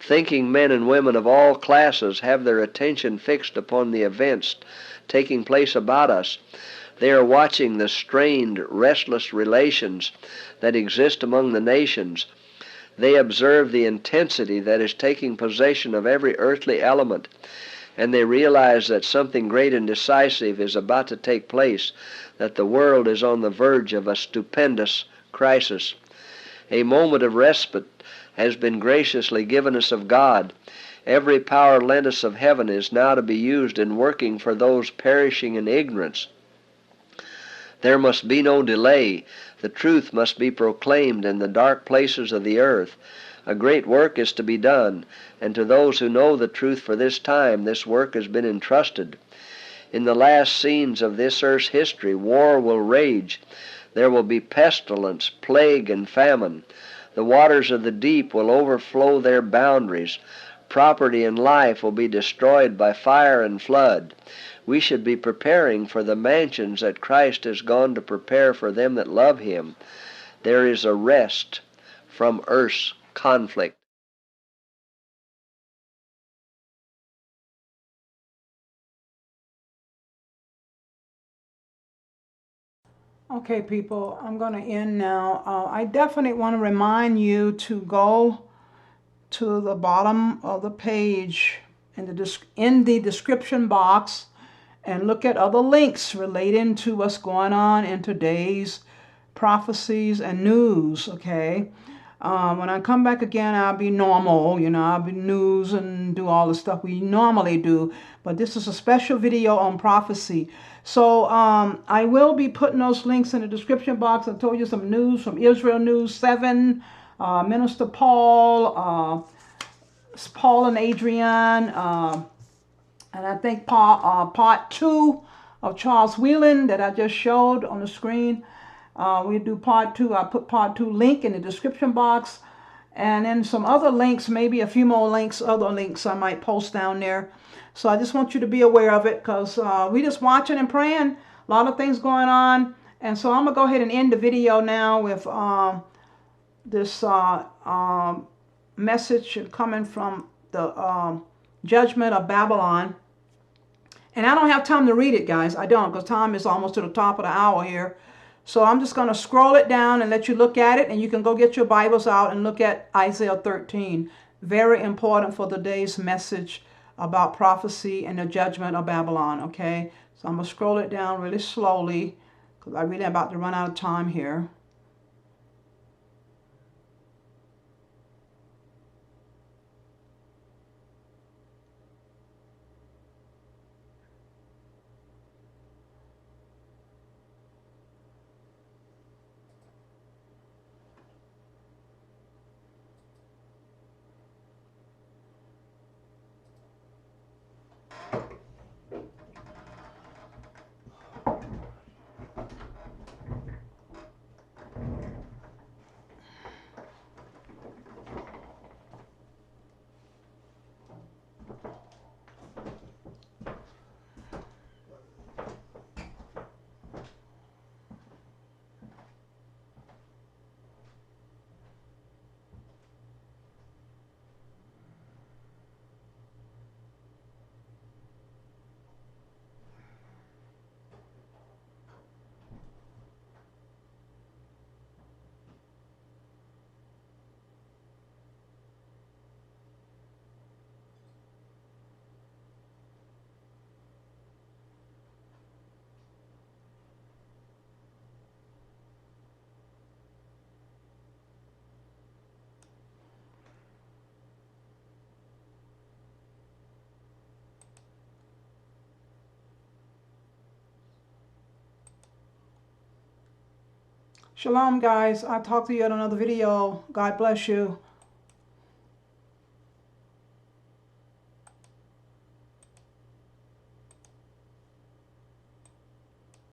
Speaker 6: Thinking men and women of all classes have their attention fixed upon the events taking place about us. They are watching the strained, restless relations that exist among the nations. They observe the intensity that is taking possession of every earthly element, and they realize that something great and decisive is about to take place, that the world is on the verge of a stupendous crisis. A moment of respite has been graciously given us of God. Every power lent us of heaven is now to be used in working for those perishing in ignorance. There must be no delay. The truth must be proclaimed in the dark places of the earth. A great work is to be done, and to those who know the truth for this time, this work has been entrusted. In the last scenes of this earth's history, war will rage. There will be pestilence, plague, and famine. The waters of the deep will overflow their boundaries. Property and life will be destroyed by fire and flood. We should be preparing for the mansions that Christ has gone to prepare for them that love him. There is a rest from earth's conflict.
Speaker 1: Okay, people, I'm going to end now. I definitely want to remind you to go to the bottom of the page in the description box and look at other links relating to what's going on in today's prophecies and news, okay? When I come back again, I'll be normal, you know, I'll be news and do all the stuff we normally do. But this is a special video on prophecy. So I will be putting those links in the description box. I told you some news from Israel News 7, Minister Paul and Adrienne, and I think part 2 of Charles Whelan that I just showed on the screen. We do part 2. I put part 2 link in the description box, and then some other links, maybe a few more links, other links I might post down there. So I just want you to be aware of it, because we just watching and praying. A lot of things going on, and so I'm gonna go ahead and end the video now with this message coming from the judgment of Babylon. And I don't have time to read it, guys. I don't, because time is almost to the top of the hour here. So I'm just going to scroll it down and let you look at it. And you can go get your Bibles out and look at Isaiah 13. Very important for today's message about prophecy and the judgment of Babylon, okay? So I'm going to scroll it down really slowly, because I really am about to run out of time here. Shalom, guys. I'll talk to you in another video. God bless you.